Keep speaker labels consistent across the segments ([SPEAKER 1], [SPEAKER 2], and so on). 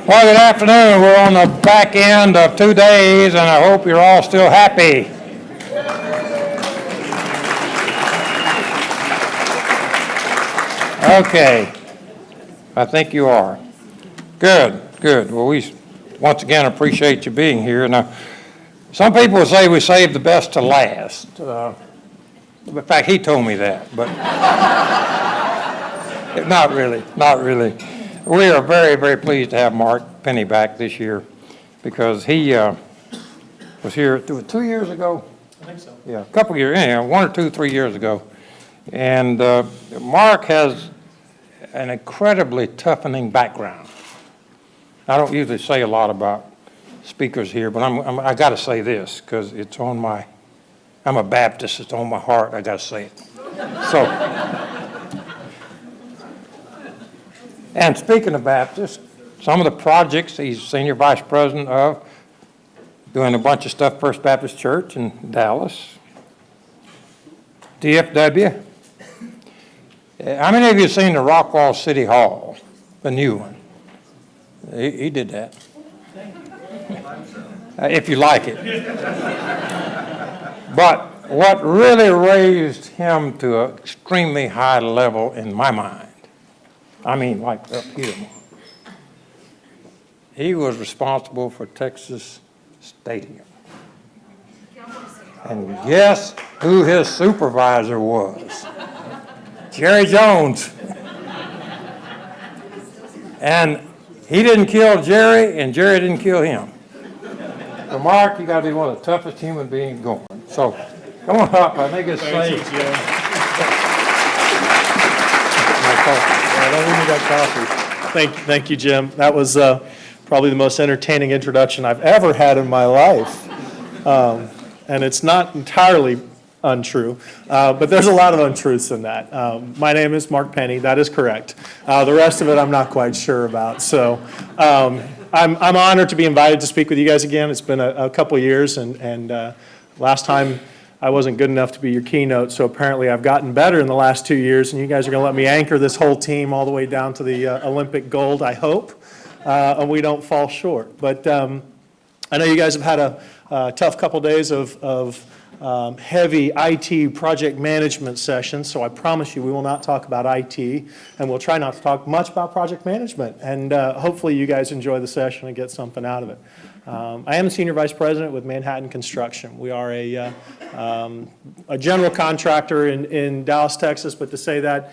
[SPEAKER 1] Well, good afternoon. We're on the back end of 2 days, and I hope you're all still happy. Okay. I think you are. Good, good. Well, we once again appreciate you being here. Now, some people say we save the best to last. In fact, he told me that, but not really, not really. We are very, very pleased to have Mark Penny back this year because he was here 2 years ago.
[SPEAKER 2] I think so.
[SPEAKER 1] Yeah, a couple years, 1 or 2, 3 years ago. And Mark has an incredibly toughening background. I don't usually say a lot about speakers here, but I got to say this because it's on my, I'm a Baptist, it's on my heart, I got to say it. So, and speaking of Baptists, some of the projects he's senior vice president of, doing a bunch of stuff, First Baptist Church in Dallas, DFW. How many of you have seen the Rockwall City Hall, the new one? He did that. If you like it. But what really raised him to an extremely high level in my mind, I mean like up here, he was responsible for Texas Stadium. And guess who his supervisor was? Jerry Jones. And he didn't kill Jerry, and Jerry didn't kill him. So Mark, you got to be one of the toughest human beings going. So come on up. I think it's safe.
[SPEAKER 2] Thank you, Jim. I don't need that coffee. Thank you, Jim. That was probably the most entertaining introduction I've ever had in my life. And it's not entirely untrue, but there's a lot of untruths in that. My name is Mark Penny. That is correct. The rest of it I'm not quite sure about. So I'm honored to be invited to speak with you guys again. It's been a couple years, and last time I wasn't good enough to be your keynote, so apparently I've gotten better in the last 2 years, and you guys are going to let me anchor this whole team all the way down to the Olympic gold, I hope, and we don't fall short. But I know you guys have had a tough couple days of heavy IT project management sessions, so I promise you we will not talk about IT, and we'll try not to talk much about project management, and hopefully you guys enjoy the session and get something out of it. I am the Senior Vice President with Manhattan Construction. We are a general contractor in Dallas, Texas, but to say that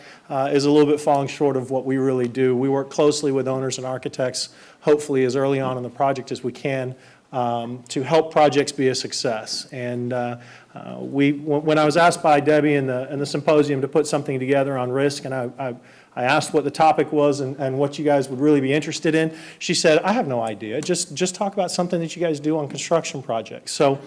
[SPEAKER 2] is a little bit falling short of what we really do. We work closely with owners and architects, hopefully as early on in the project as we can, to help projects be a success. And when I was asked by Debbie in the symposium to put something together on risk, and I asked what the topic was and what you guys would really be interested in, she said, I have no idea. Just talk about something that you guys do on construction projects. So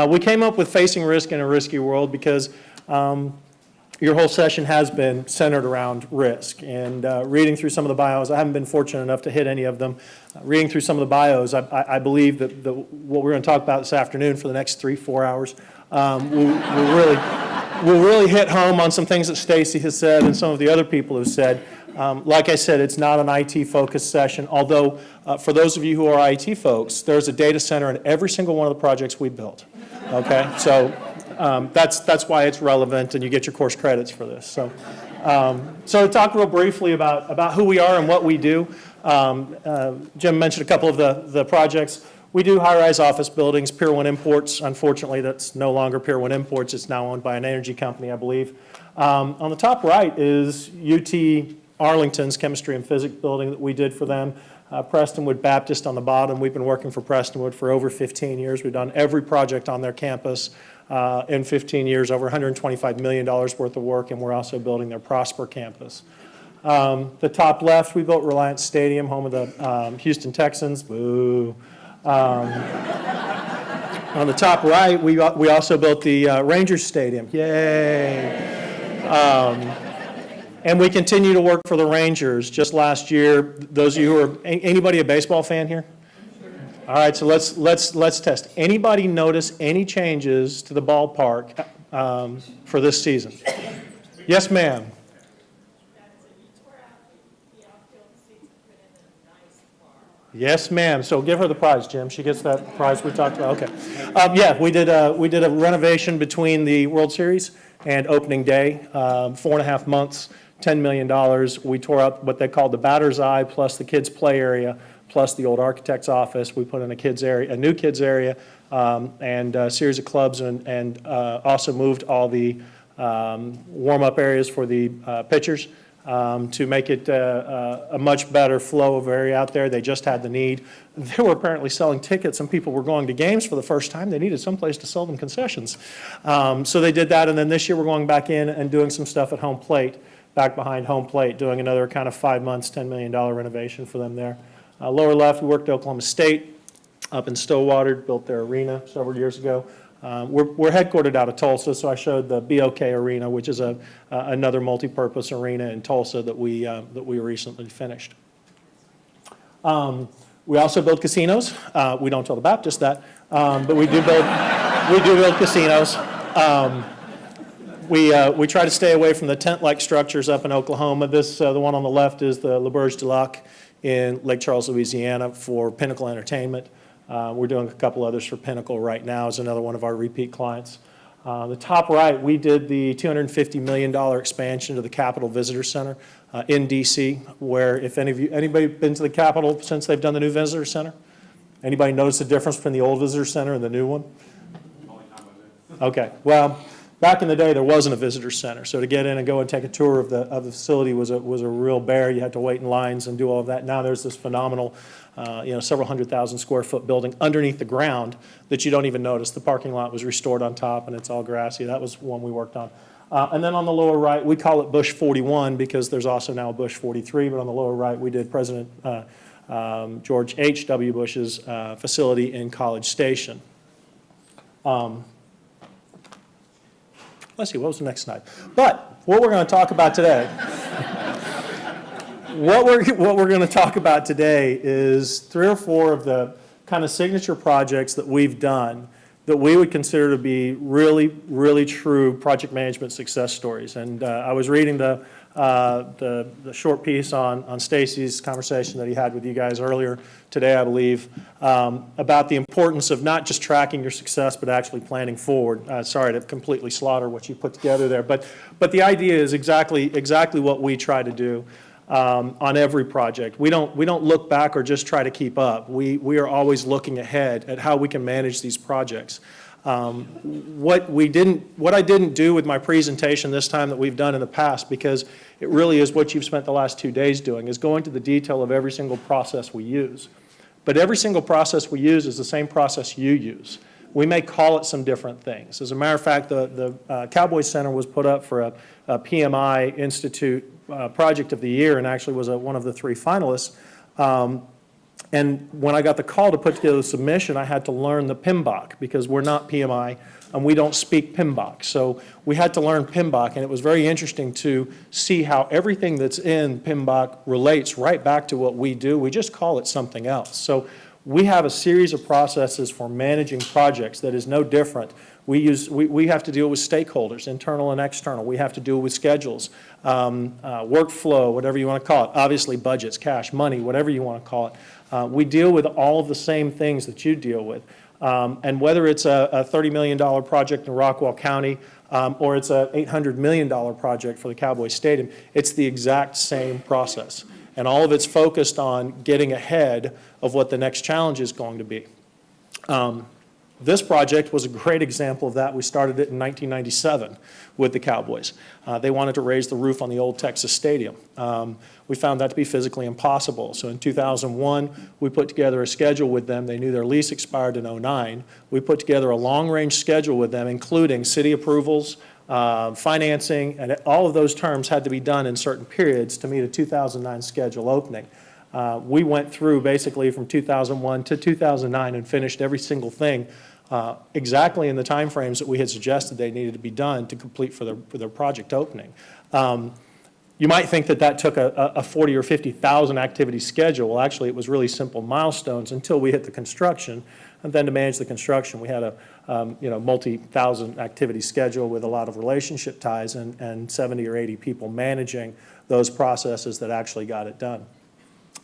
[SPEAKER 2] we came up with facing risk in a risky world because your whole session has been centered around risk. And reading through some of the bios, I haven't been fortunate enough to hit any of them. Reading through some of the bios, I believe that what we're going to talk about this afternoon for the next 3-4 hours will really hit home on some things that Stacy has said and some of the other people have said. Like I said, it's not an IT-focused session, although for those of you who are IT folks, there's a data center in every single one of the projects we built. Okay, so that's why it's relevant, and you get your course credits for this. So to talk real briefly about who we are and what we do, Jim mentioned a couple of the projects. We do high-rise office buildings, Pier 1 Imports. Unfortunately, that's no longer Pier 1 Imports. It's now owned by an energy company, I believe. On the top right is UT Arlington's chemistry and physics building that we did for them. Prestonwood Baptist on the bottom. We've been working for Prestonwood for over 15 years. We've done every project on their campus in 15 years, over $125 million worth of work, and we're also building their Prosper campus. The top left, we built Reliant Stadium, home of the Houston Texans. Boo. On the top right, we also built the Rangers Stadium. Yay! And we continue to work for the Rangers. Just last year, those of you who are, anybody a baseball fan here? All right, so let's test. Anybody notice any changes to the ballpark for this season? Yes, ma'am. Yes, ma'am. So give her the prize, Jim. She gets that prize we talked about. Okay. Yeah, we did a renovation between the World Series and opening day, 4.5 months, $10 million. We tore up what they called the batter's eye, plus the kids' play area, plus the old architect's office. We put in a new kids area, and a series of clubs, and also moved all the warm-up areas for the pitchers. To make it a much better flow of area out there. They just had the need. They were apparently selling tickets, and people were going to games for the first time. They needed someplace to sell them concessions. So they did that, and then this year we're going back in and doing some stuff at home plate, back behind home plate, doing another kind of 5 months, $10 million renovation for them there. Lower left, we worked at Oklahoma State up in Stillwater, built their arena several years ago. We're headquartered out of Tulsa, so I showed the BOK Arena, which is another multi-purpose arena in Tulsa that we recently finished. We also build casinos. We don't tell the Baptists that, but we do build casinos. We try to stay away from the tent-like structures up in Oklahoma. The one on the left is the L'Auberge du Lac in Lake Charles, Louisiana, for Pinnacle Entertainment. We're doing a couple others for Pinnacle right now as another one of our repeat clients. The top right, we did the $250 million expansion to the Capitol Visitor Center in D.C., where if anybody been to the Capitol since they've done the new Visitor Center? Anybody notice the difference between the old Visitor Center and the new one? Okay, well, back in the day, there wasn't a visitor center, so to get in and go and take a tour of the facility was a real bear. You had to wait in lines and do all of that. Now there's this phenomenal, several 100,000 square foot building underneath the ground that you don't even notice. The parking lot was restored on top, and it's all grassy. That was one we worked on. And then on the lower right, we call it Bush 41 because there's also now a Bush 43, but on the lower right, we did President George H.W. Bush's facility in College Station. Let's see, what was the next slide? But what we're going to talk about today, what we're going to talk about today is 3 or 4 of the kind of signature projects that we've done that we would consider to be really, really true project management success stories. And I was reading the short piece on Stacy's conversation that he had with you guys earlier today, I believe, about the importance of not just tracking your success, but actually planning forward. Sorry to completely slaughter what you put together there, but the idea is exactly what we try to do on every project. We don't look back or just try to keep up. We are always looking ahead at how we can manage these projects. What I didn't do with my presentation this time that we've done in the past, because it really is what you've spent the last 2 days doing, is going to the detail of every single process we use. But every single process we use is the same process you use. We may call it some different things. As a matter of fact, the Cowboys Center was put up for a PMI Institute Project of the Year, and actually was one of the 3 finalists. And when I got the call to put together the submission, I had to learn the PMBOK because we're not PMI and we don't speak PMBOK. So we had to learn PMBOK, and it was very interesting to see how everything that's in PMBOK relates right back to what we do. We just call it something else. So we have a series of processes for managing projects that is no different. We have to deal with stakeholders, internal and external. We have to deal with schedules, workflow, whatever you want to call it. Obviously budgets, cash, money, whatever you want to call it. We deal with all of the same things that you deal with. And whether it's a $30 million project in Rockwall County or it's an $800 million project for the Cowboys Stadium, it's the exact same process. And all of it's focused on getting ahead of what the next challenge is going to be. This project was a great example of that. We started it in 1997 with the Cowboys. They wanted to raise the roof on the old Texas Stadium. We found that to be physically impossible. So in 2001, we put together a schedule with them. They knew their lease expired in 2009. We put together a long-range schedule with them, including city approvals, financing, and all of those terms had to be done in certain periods to meet a 2009 schedule opening. We went through basically from 2001 to 2009 and finished every single thing exactly in the timeframes that we had suggested they needed to be done to complete for their project opening. You might think that took a 40 or 50,000 activity schedule. Well, actually, it was really simple milestones until we hit the construction. And then to manage the construction, we had a multi-thousand activity schedule with a lot of relationship ties and 70 or 80 people managing those processes that actually got it done.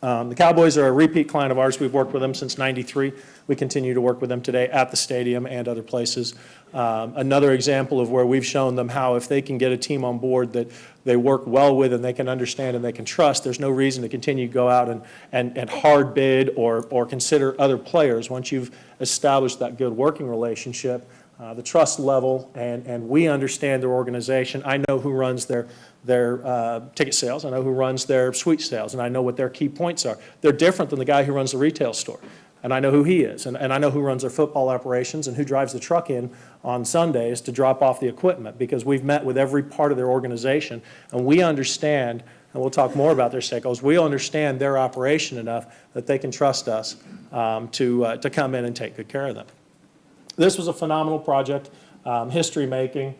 [SPEAKER 2] The Cowboys are a repeat client of ours. We've worked with them since '93. We continue to work with them today at the stadium and other places. Another example of where we've shown them how if they can get a team on board that they work well with and they can understand and they can trust, there's no reason to continue to go out and hard bid or consider other players. Once you've established that good working relationship, the trust level, and we understand their organization. I know who runs their ticket sales. I know who runs their suite sales, and I know what their key points are. They're different than the guy who runs the retail store, and I know who he is, and I know who runs their football operations and who drives the truck in on Sundays to drop off the equipment, because we've met with every part of their organization, and we understand, and we'll talk more about their stakeholders, we understand their operation enough that they can trust us to come in and take good care of them. This was a phenomenal project, history-making.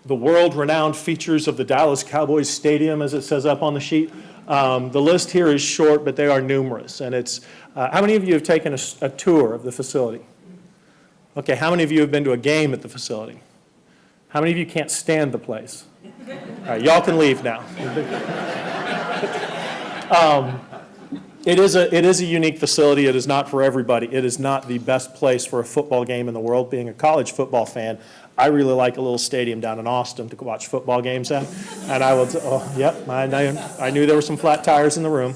[SPEAKER 2] The world-renowned features of the Dallas Cowboys Stadium, as it says up on the sheet. The list here is short, but they are numerous. And it's, how many of you have taken a tour of the facility? Okay, how many of you have been to a game at the facility? How many of you can't stand the place? All right, y'all can leave now. It is a unique facility. It is not for everybody. It is not the best place for a football game in the world. Being a college football fan, I really like a little stadium down in Austin to watch football games at. And I will, yep, I knew there were some flat tires in the room.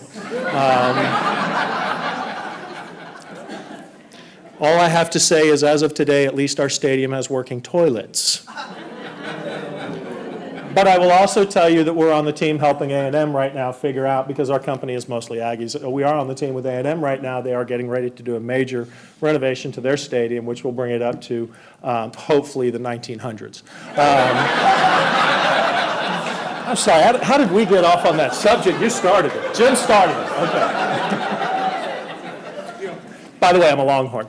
[SPEAKER 2] All I have to say is, as of today, at least our stadium has working toilets. But I will also tell you that we're on the team helping A&M right now figure out, because our company is mostly Aggies, we are on the team with A&M right now. They are getting ready to do a major renovation to their stadium, which will bring it up to hopefully the 1900s. I'm sorry, how did we get off on that subject? You started it. Jim started it. Okay. By the way, I'm a Longhorn.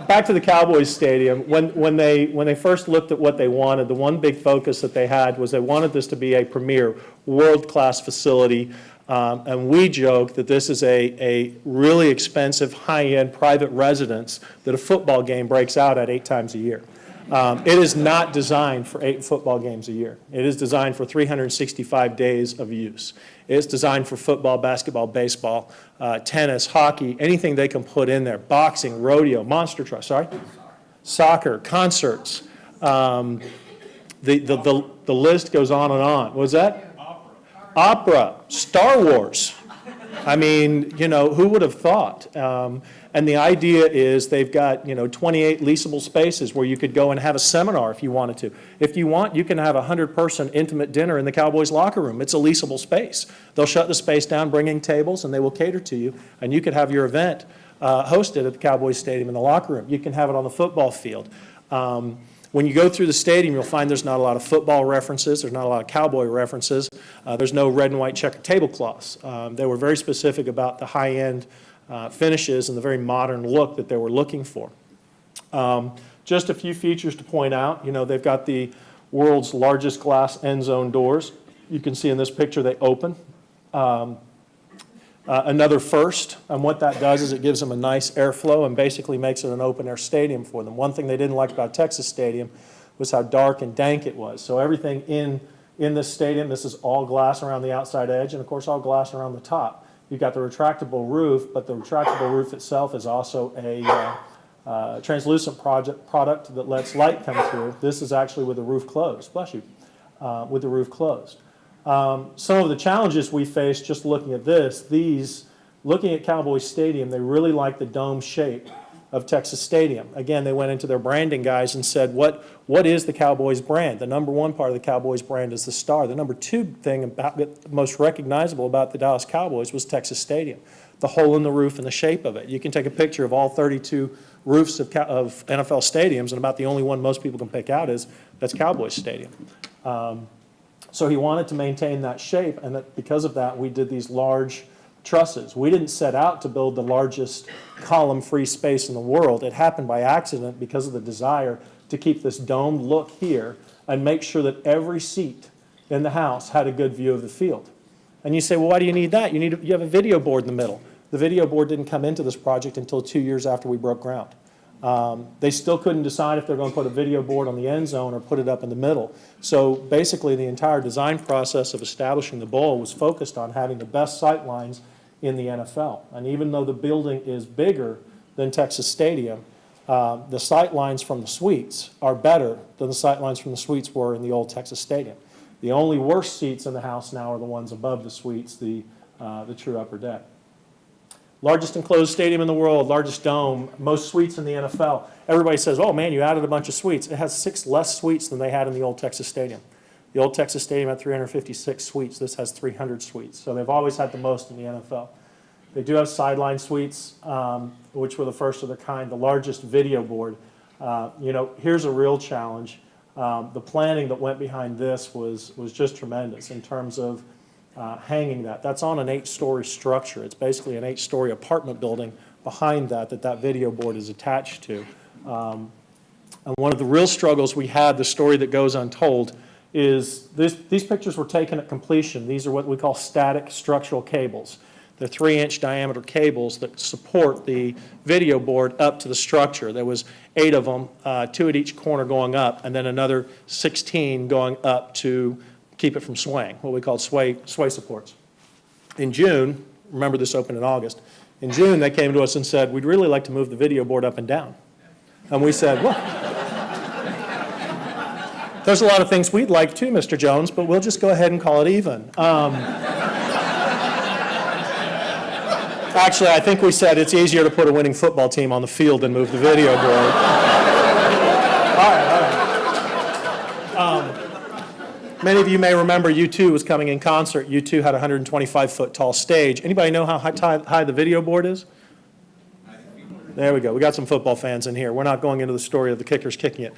[SPEAKER 2] Back to the Cowboys Stadium, when they first looked at what they wanted, the one big focus that they had was they wanted this to be a premier, world-class facility, and we joke that this is a really expensive, high-end private residence that a football game breaks out at 8 times a year. It is not designed for 8 football games a year. It is designed for 365 days of use. It's designed for football, basketball, baseball, tennis, hockey, anything they can put in there, boxing, rodeo, monster truck, soccer, concerts. The list goes on and on. What was that? Opera, Star Wars. I mean, who would have thought? And the idea is they've got, 28 leasable spaces where you could go and have a seminar if you wanted to. If you want, you can have a 100-person intimate dinner in the Cowboys locker room. It's a leasable space. They'll shut the space down, bring in tables, and they will cater to you. And you could have your event hosted at the Cowboys Stadium in the locker room. You can have it on the football field. When you go through the stadium, you'll find there's not a lot of football references. There's not a lot of cowboy references. There's no red and white checkered tablecloths. They were very specific about the high-end finishes and the very modern look that they were looking for. Just a few features to point out. They've got the world's largest glass end zone doors. You can see in this picture they open. Another first, and what that does is it gives them a nice airflow and basically makes it an open-air stadium for them. One thing they didn't like about Texas Stadium was how dark and dank it was. So everything in this stadium, this is all glass around the outside edge, and of course all glass around the top. You've got the retractable roof, but the retractable roof itself is also a translucent product that lets light come through. This is actually with the roof closed. Bless you. With the roof closed. Some of the challenges we face just looking at looking at Cowboys Stadium, they really like the dome shape of Texas Stadium. Again, they went into their branding guys and said, what is the Cowboys brand? The number one part of the Cowboys brand is the star. The number two thing about it, most recognizable about the Dallas Cowboys was Texas Stadium, the hole in the roof and the shape of it. You can take a picture of all 32 roofs of NFL stadiums, and about the only one most people can pick out that's Cowboys Stadium. So he wanted to maintain that shape, and because of that, we did these large trusses. We didn't set out to build the largest column-free space in the world. It happened by accident because of the desire to keep this domed look here and make sure that every seat in the house had a good view of the field. And you say, well, why do you need that? You have a video board in the middle. The video board didn't come into this project until 2 years after we broke ground. They still couldn't decide if they're going to put a video board on the end zone or put it up in the middle. So basically, the entire design process of establishing the bowl was focused on having the best sight lines in the NFL. And even though the building is bigger than Texas Stadium, the sight lines from the suites are better than the sight lines from the suites were in the old Texas Stadium. The only worst seats in the house now are the ones above the suites, the true upper deck. Largest enclosed stadium in the world, largest dome, most suites in the NFL. Everybody says, oh man, you added a bunch of suites. It has 6 less suites than they had in the old Texas Stadium. The old Texas Stadium had 356 suites. This has 300 suites. So they've always had the most in the NFL. They do have sideline suites, which were the first of their kind, the largest video board. Here's a real challenge. The planning that went behind this was just tremendous in terms of hanging that. That's on an 8-story structure. It's basically an 8-story apartment building behind that video board is attached to. And one of the real struggles we had, the story that goes untold, is these pictures were taken at completion. These are what we call static structural cables. They're 3-inch diameter cables that support the video board up to the structure. There was 8 of them, 2 at each corner going up, and then another 16 going up to keep it from swaying, what we call sway supports. In June, remember this opened in August, in June they came to us and said, we'd really like to move the video board up and down. And we said, well, there's a lot of things we'd like too, Mr. Jones, but we'll just go ahead and call it even. Actually, I think we said it's easier to put a winning football team on the field than move the video board. All right. Many of you may remember U2 was coming in concert. U2 had a 125-foot tall stage. Anybody know how high the video board is? There we go. We got some football fans in here. We're not going into the story of the kickers kicking it.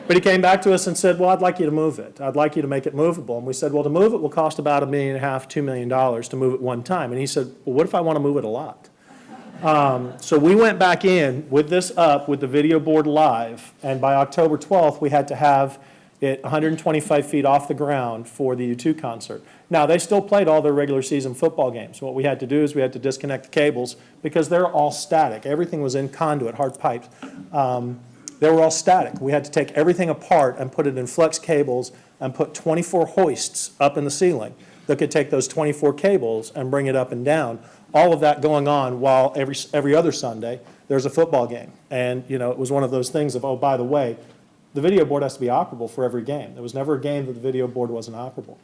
[SPEAKER 2] But he came back to us and said, well, I'd like you to move it. I'd like you to make it movable. And we said, well, to move it will cost about $1.5 million, $2 million to move it one time. And he said, well, what if I want to move it a lot? So we went back in with this up, with the video board live, and by October 12th, we had to have it 125 feet off the ground for the U2 concert. Now, they still played all their regular season football games. What we had to do is we had to disconnect the cables because they're all static. Everything was in conduit, hard pipes. They were all static. We had to take everything apart and put it in flex cables and put 24 hoists up in the ceiling that could take those 24 cables and bring it up and down. All of that going on while every other Sunday there's a football game. And, it was one of those things of, oh, by the way, the video board has to be operable for every game. There was never a game that the video board wasn't operable.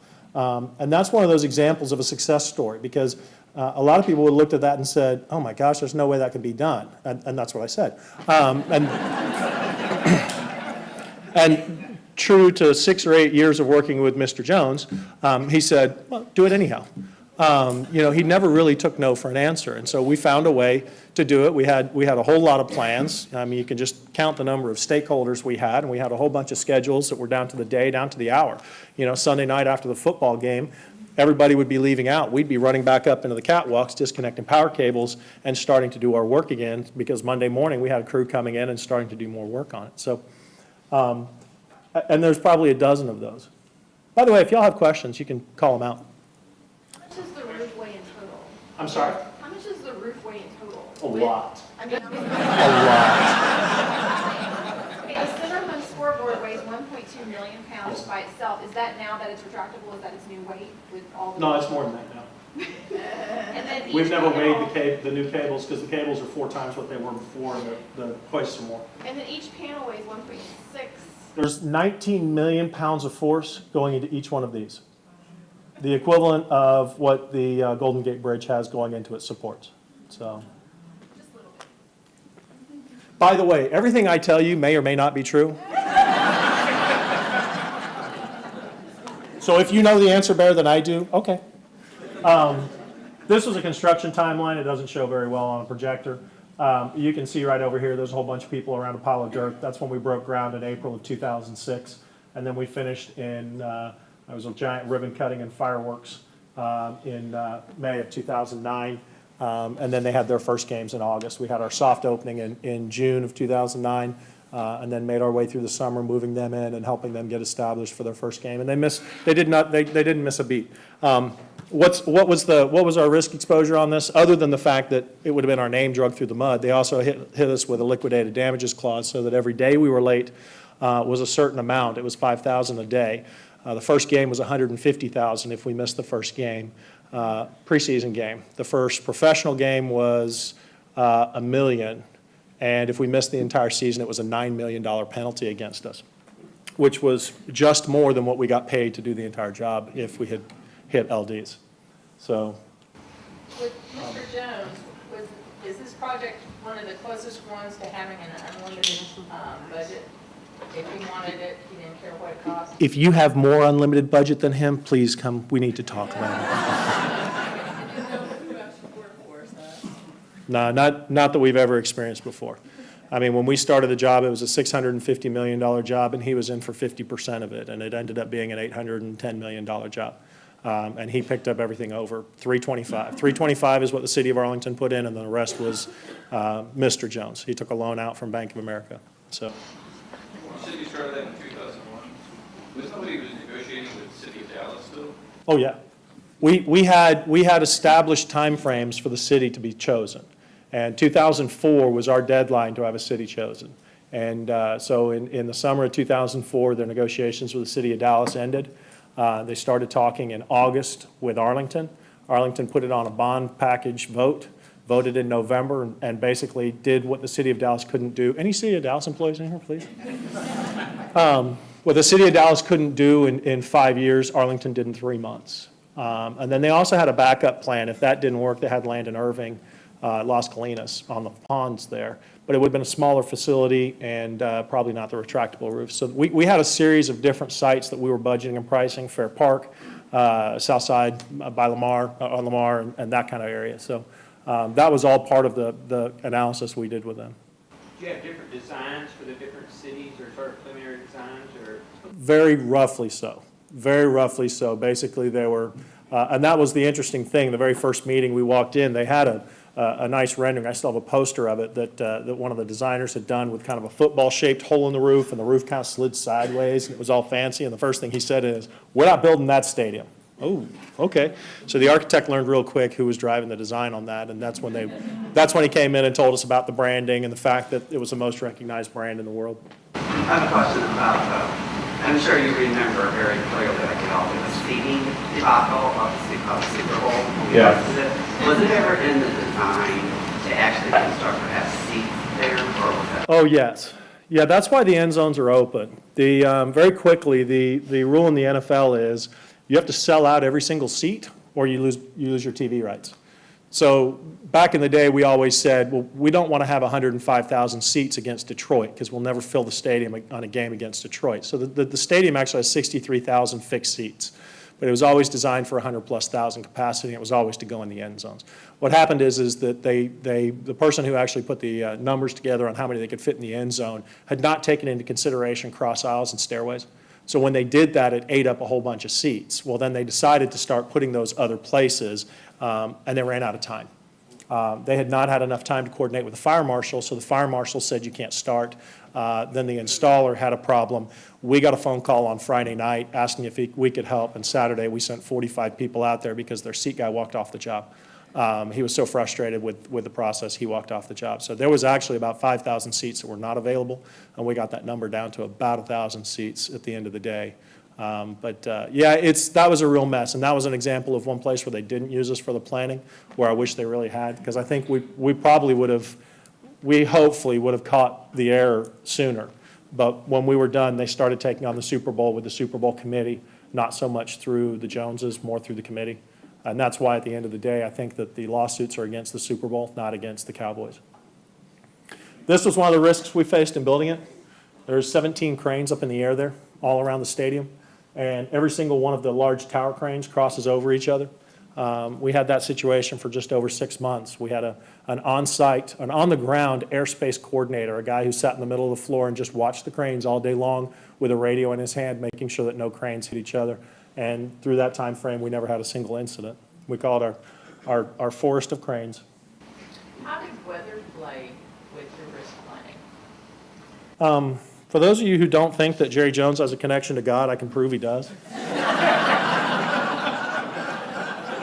[SPEAKER 2] And that's one of those examples of a success story because a lot of people would have looked at that and said, oh my gosh, there's no way that can be done. And that's what I said. And true to 6 or 8 years of working with Mr. Jones, he said, well, do it anyhow. He never really took no for an answer. And so we found a way to do it. We had a whole lot of plans. I mean, you can just count the number of stakeholders we had, and we had a whole bunch of schedules that were down to the day, down to the hour. Sunday night after the football game, everybody would be leaving out. We'd be running back up into the catwalks, disconnecting power cables, and starting to do our work again because Monday morning we had a crew coming in and starting to do more work on it. So, and there's probably a dozen of those. By the way, if y'all have questions, you can call them out.
[SPEAKER 3] How much does the roof weigh in total?
[SPEAKER 2] I'm sorry?
[SPEAKER 3] How much does the roof weigh in total?
[SPEAKER 2] A lot.
[SPEAKER 3] I mean,
[SPEAKER 2] A lot.
[SPEAKER 3] the Cinderman scoreboard weighs 1.2 million pounds by itself. Is that now that it's retractable? Is that its new weight with all the?
[SPEAKER 2] No, it's more than that now.
[SPEAKER 3] And then
[SPEAKER 2] We've
[SPEAKER 3] each
[SPEAKER 2] never
[SPEAKER 3] panel-
[SPEAKER 2] weighed the new cables because the cables are 4 times what they were before, and the hoists are more.
[SPEAKER 3] And then each panel weighs 1.6.
[SPEAKER 2] There's 19 million pounds of force going into each one of these. The equivalent of what the Golden Gate Bridge has going into its supports. So,
[SPEAKER 3] Just a little bit.
[SPEAKER 2] by the way, everything I tell you may or may not be true. So if you know the answer better than I do, okay. This was a construction timeline. It doesn't show very well on a projector. You can see right over here, there's a whole bunch of people around a pile of dirt. That's when we broke ground in April of 2006. And then we finished in, there was a giant ribbon cutting and fireworks in May of 2009. And then they had their first games in August. We had our soft opening in June of 2009. And then made our way through the summer, moving them in and helping them get established for their first game. And they didn't miss a beat. What was our risk exposure on this? Other than the fact that it would have been our name dragged through the mud, they also hit us with a liquidated damages clause so that every day we were late was a certain amount. It was $5,000 a day. The first game was $150,000 if we missed the first game, preseason game. The first professional game was $1 million, and if we missed the entire season, it was a $9 million penalty against us, which was just more than what we got paid to do the entire job if we had hit LDs. So,
[SPEAKER 4] With Mr. Jones, is this project one of the closest ones to having an unlimited budget? If he wanted it, he didn't care what it cost?
[SPEAKER 2] if you have more unlimited budget than him, please come. We need to talk about it. No, not that we've ever experienced before. I mean, when we started the job, it was a $650 million job, and he was in for 50% of it, and it ended up being an $810 million job. And he picked up everything over 325. 325 is what the city of Arlington put in, and then the rest was Mr. Jones. He took a loan out from Bank of America. So,
[SPEAKER 5] You said you started that in 2001. Was somebody who was negotiating with the city of Dallas still?
[SPEAKER 2] oh yeah, we had established timeframes for the city to be chosen, and 2004 was our deadline to have a city chosen. And so in the summer of 2004, their negotiations with the city of Dallas ended. They started talking in August with Arlington. Arlington put it on a bond package vote, voted in November, and basically did what the city of Dallas couldn't do. Any city of Dallas employees in here, please? What the city of Dallas couldn't do in 5 years, Arlington did in 3 months. And then they also had a backup plan. If that didn't work, they had land in Irving, Las Colinas on the ponds there. But it would have been a smaller facility and probably not the retractable roof. So we had a series of different sites that we were budgeting and pricing, Fair Park, South Side by Lamar, on Lamar, and that kind of area. So that was all part of the analysis we did with them.
[SPEAKER 6] Do you have different designs for the different cities, or sort of preliminary designs, or?
[SPEAKER 2] Very roughly so. Very roughly so. Basically, they were, and that was the interesting thing. The very first meeting we walked in, they had a nice rendering. I still have a poster of it that one of the designers had done with kind of a football-shaped hole in the roof, and the roof kind of slid sideways, and it was all fancy. And the first thing he said is, "We're not building that stadium." Oh, okay. So the architect learned real quick who was driving the design on that, and that's when he came in and told us about the branding and the fact that it was the most recognized brand in the world.
[SPEAKER 7] I have a question about, I'm sure you remember very clearly, the seating debacle of the Super Bowl.
[SPEAKER 2] Yeah.
[SPEAKER 7] Was it ever in the design to actually construct perhaps seats there, or was that?
[SPEAKER 2] Oh, yes. Yeah, that's why the end zones are open. Very quickly, the rule in the NFL is you have to sell out every single seat or you lose your TV rights. So back in the day, we always said, well, we don't want to have 105,000 seats against Detroit because we'll never fill the stadium on a game against Detroit. So the stadium actually has 63,000 fixed seats, but it was always designed for 100+ thousand capacity, and it was always to go in the end zones. What happened is that the person who actually put the numbers together on how many they could fit in the end zone had not taken into consideration cross aisles and stairways. So when they did that, it ate up a whole bunch of seats. Well, then they decided to start putting those other places, and they ran out of time. They had not had enough time to coordinate with the fire marshal, so the fire marshal said you can't start. Then the installer had a problem. We got a phone call on Friday night asking if we could help, and Saturday we sent 45 people out there because their seat guy walked off the job. He was so frustrated with the process, he walked off the job. So there was actually about 5,000 seats that were not available, and we got that number down to about 1,000 seats at the end of the day. Yeah, that was a real mess, and that was an example of one place where they didn't use us for the planning, where I wish they really had, because I think we hopefully would have caught the error sooner. But when we were done, they started taking on the Super Bowl with the Super Bowl committee, not so much through the Joneses, more through the committee. And that's why at the end of the day, I think that the lawsuits are against the Super Bowl, not against the Cowboys. This was one of the risks we faced in building it. There's 17 cranes up in the air there, all around the stadium. And every single one of the large tower cranes crosses over each other. We had that situation for just over 6 months. We had an on-site, an on-the-ground airspace coordinator, a guy who sat in the middle of the floor and just watched the cranes all day long with a radio in his hand, making sure that no cranes hit each other. And through that time frame, we never had a single incident. We call it our forest of cranes.
[SPEAKER 4] How does weather play with your risk planning?
[SPEAKER 2] For those of you who don't think that Jerry Jones has a connection to God, I can prove he does.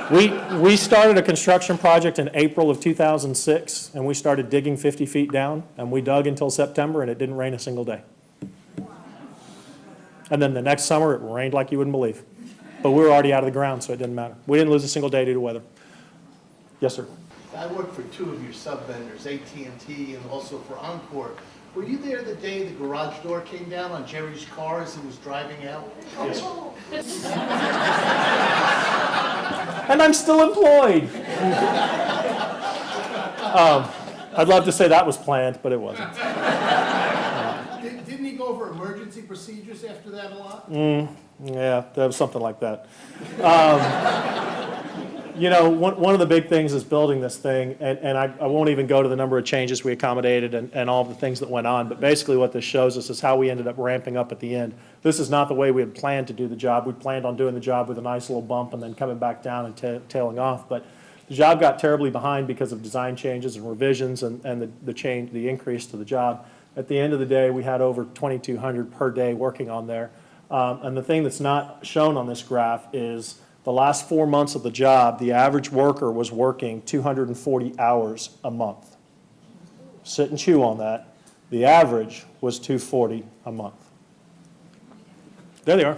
[SPEAKER 2] We started a construction project in April of 2006, and we started digging 50 feet down, and we dug until September, and it didn't rain a single day. And then the next summer, it rained like you wouldn't believe. But we were already out of the ground, so it didn't matter. We didn't lose a single day due to weather. Yes, sir.
[SPEAKER 8] I worked for two of your sub-vendors, AT&T and also for Encore. Were you there the day the garage door came down on Jerry's car as he was driving out?
[SPEAKER 2] Yes. And I'm still employed. I'd love to say that was planned, but it wasn't.
[SPEAKER 8] Didn't he go over emergency procedures after that a lot?
[SPEAKER 2] Yeah, that was something like that. You know, one of the big things is building this thing, and I won't even go to the number of changes we accommodated and all of the things that went on, but basically what this shows us is how we ended up ramping up at the end. This is not the way we had planned to do the job. We planned on doing the job with a nice little bump and then coming back down and tailing off, but the job got terribly behind because of design changes and revisions and the increase to the job. At the end of the day, we had over 2,200 per day working on there. And the thing that's not shown on this graph is the last 4 months of the job, the average worker was working 240 hours a month. Sit and chew on that. The average was 240 a month. There they are.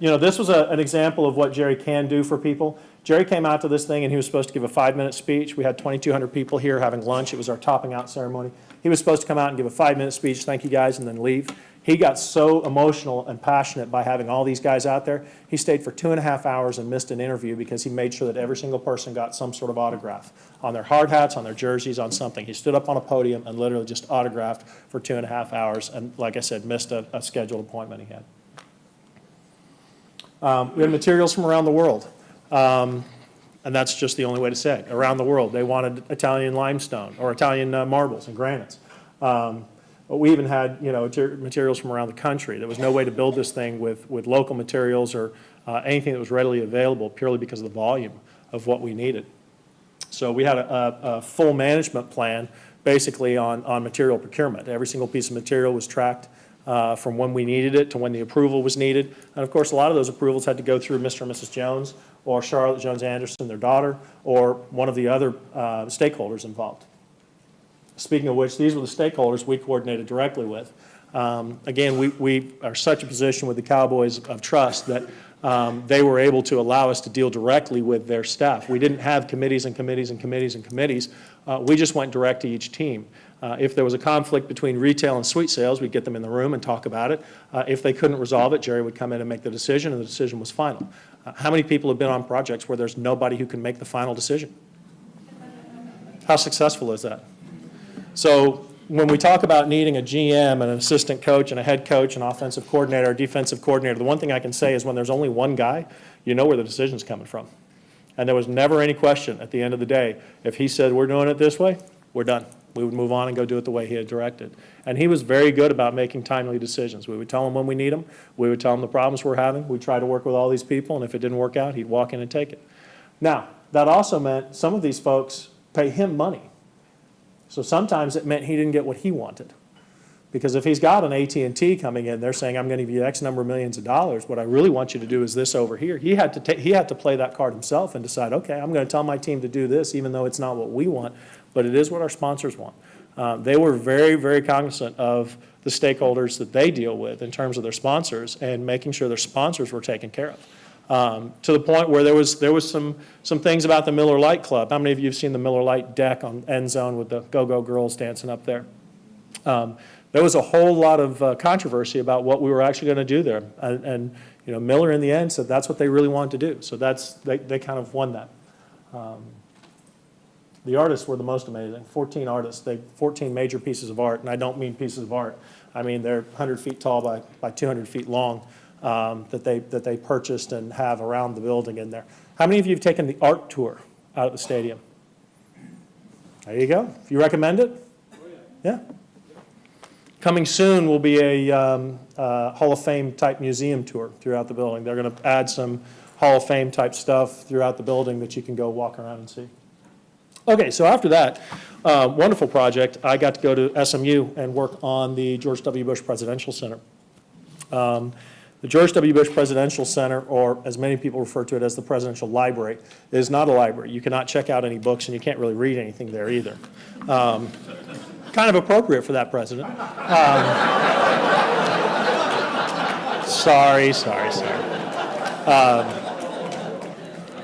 [SPEAKER 2] You know, this was an example of what Jerry can do for people. Jerry came out to this thing and he was supposed to give a 5-minute speech. We had 2,200 people here having lunch. It was our topping out ceremony. He was supposed to come out and give a 5-minute speech, thank you guys, and then leave. He got so emotional and passionate by having all these guys out there. He stayed for 2.5 hours and missed an interview because he made sure that every single person got some sort of autograph on their hard hats, on their jerseys, on something. He stood up on a podium and literally just autographed for 2.5 hours and, like I said, missed a scheduled appointment he had. We had materials from around the world. And that's just the only way to say it. Around the world, they wanted Italian limestone or Italian marbles and granites. But we even had, you know, materials from around the country. There was no way to build this thing with local materials or anything that was readily available purely because of the volume of what we needed. So we had a full management plan basically on material procurement. Every single piece of material was tracked from when we needed it to when the approval was needed. And of course, a lot of those approvals had to go through Mr. and Mrs. Jones or Charlotte Jones Anderson, their daughter, or one of the other stakeholders involved. Speaking of which, these were the stakeholders we coordinated directly with. Again, we are such a position with the Cowboys of trust that they were able to allow us to deal directly with their staff. We didn't have committees and committees and committees and committees. We just went direct to each team. If there was a conflict between retail and suite sales, we'd get them in the room and talk about it. If they couldn't resolve it, Jerry would come in and make the decision, and the decision was final. How many people have been on projects where there's nobody who can make the final decision? How successful is that? So when we talk about needing a GM and an assistant coach and a head coach, an offensive coordinator, a defensive coordinator, the one thing I can say is when there's only one guy, you know where the decision's coming from. And there was never any question at the end of the day. If he said, we're doing it this way, we're done. We would move on and go do it the way he had directed. And he was very good about making timely decisions. We would tell him when we need him. We would tell him the problems we're having. We'd try to work with all these people, and if it didn't work out, he'd walk in and take it. Now, that also meant some of these folks pay him money. So sometimes it meant he didn't get what he wanted. Because if he's got an AT&T coming in, they're saying, I'm going to give you X number of millions of dollars. What I really want you to do is this over here. He had to play that card himself and decide, okay, I'm going to tell my team to do this, even though it's not what we want, but it is what our sponsors want. They were very, very cognizant of the stakeholders that they deal with in terms of their sponsors and making sure their sponsors were taken care of. To the point where there was some things about the Miller Lite Club. How many of you have seen the Miller Lite deck on end zone with the go-go girls dancing up there? There was a whole lot of controversy about what we were actually going to do there. And you know, Miller in the end said that's what they really wanted to do. So they kind of won that. The artists were the most amazing. 14 artists, 14 major pieces of art. And I don't mean pieces of art. I mean they're 100 feet tall by 200 feet long. That they purchased and have around the building in there. How many of you have taken the art tour out of the stadium? There you go. If you recommend it? Yeah. Coming soon will be a Hall of Fame type museum tour throughout the building. They're going to add some Hall of Fame type stuff throughout the building that you can go walk around and see. Okay, so after that wonderful project, I got to go to SMU and work on the George W. Bush Presidential Center. The George W. Bush Presidential Center, or as many people refer to it as the Presidential Library, is not a library. You cannot check out any books, and you can't really read anything there either. Kind of appropriate for that president. Sorry.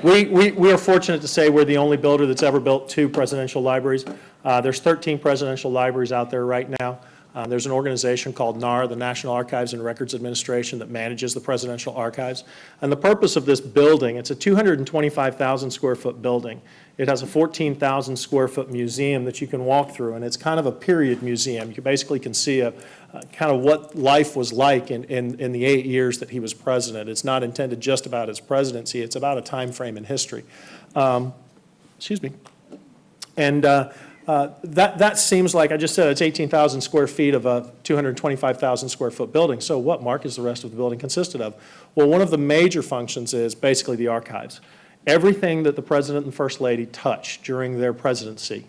[SPEAKER 2] We are fortunate to say we're the only builder that's ever built 2 presidential libraries. There's 13 presidential libraries out there right now. There's an organization called NARA, the National Archives and Records Administration, that manages the presidential archives. And the purpose of this building, it's a 225,000 square foot building. It has a 14,000 square foot museum that you can walk through, and it's kind of a period museum. You basically can see kind of what life was like in the 8 years that he was president. It's not intended just about his presidency, it's about a time frame in history. Excuse me. And that seems like, I just said it's 18,000 square feet of a 225,000 square foot building. So what, Mark, is the rest of the building consisted of? Well, one of the major functions is basically the archives. Everything that the President and First Lady touch during their presidency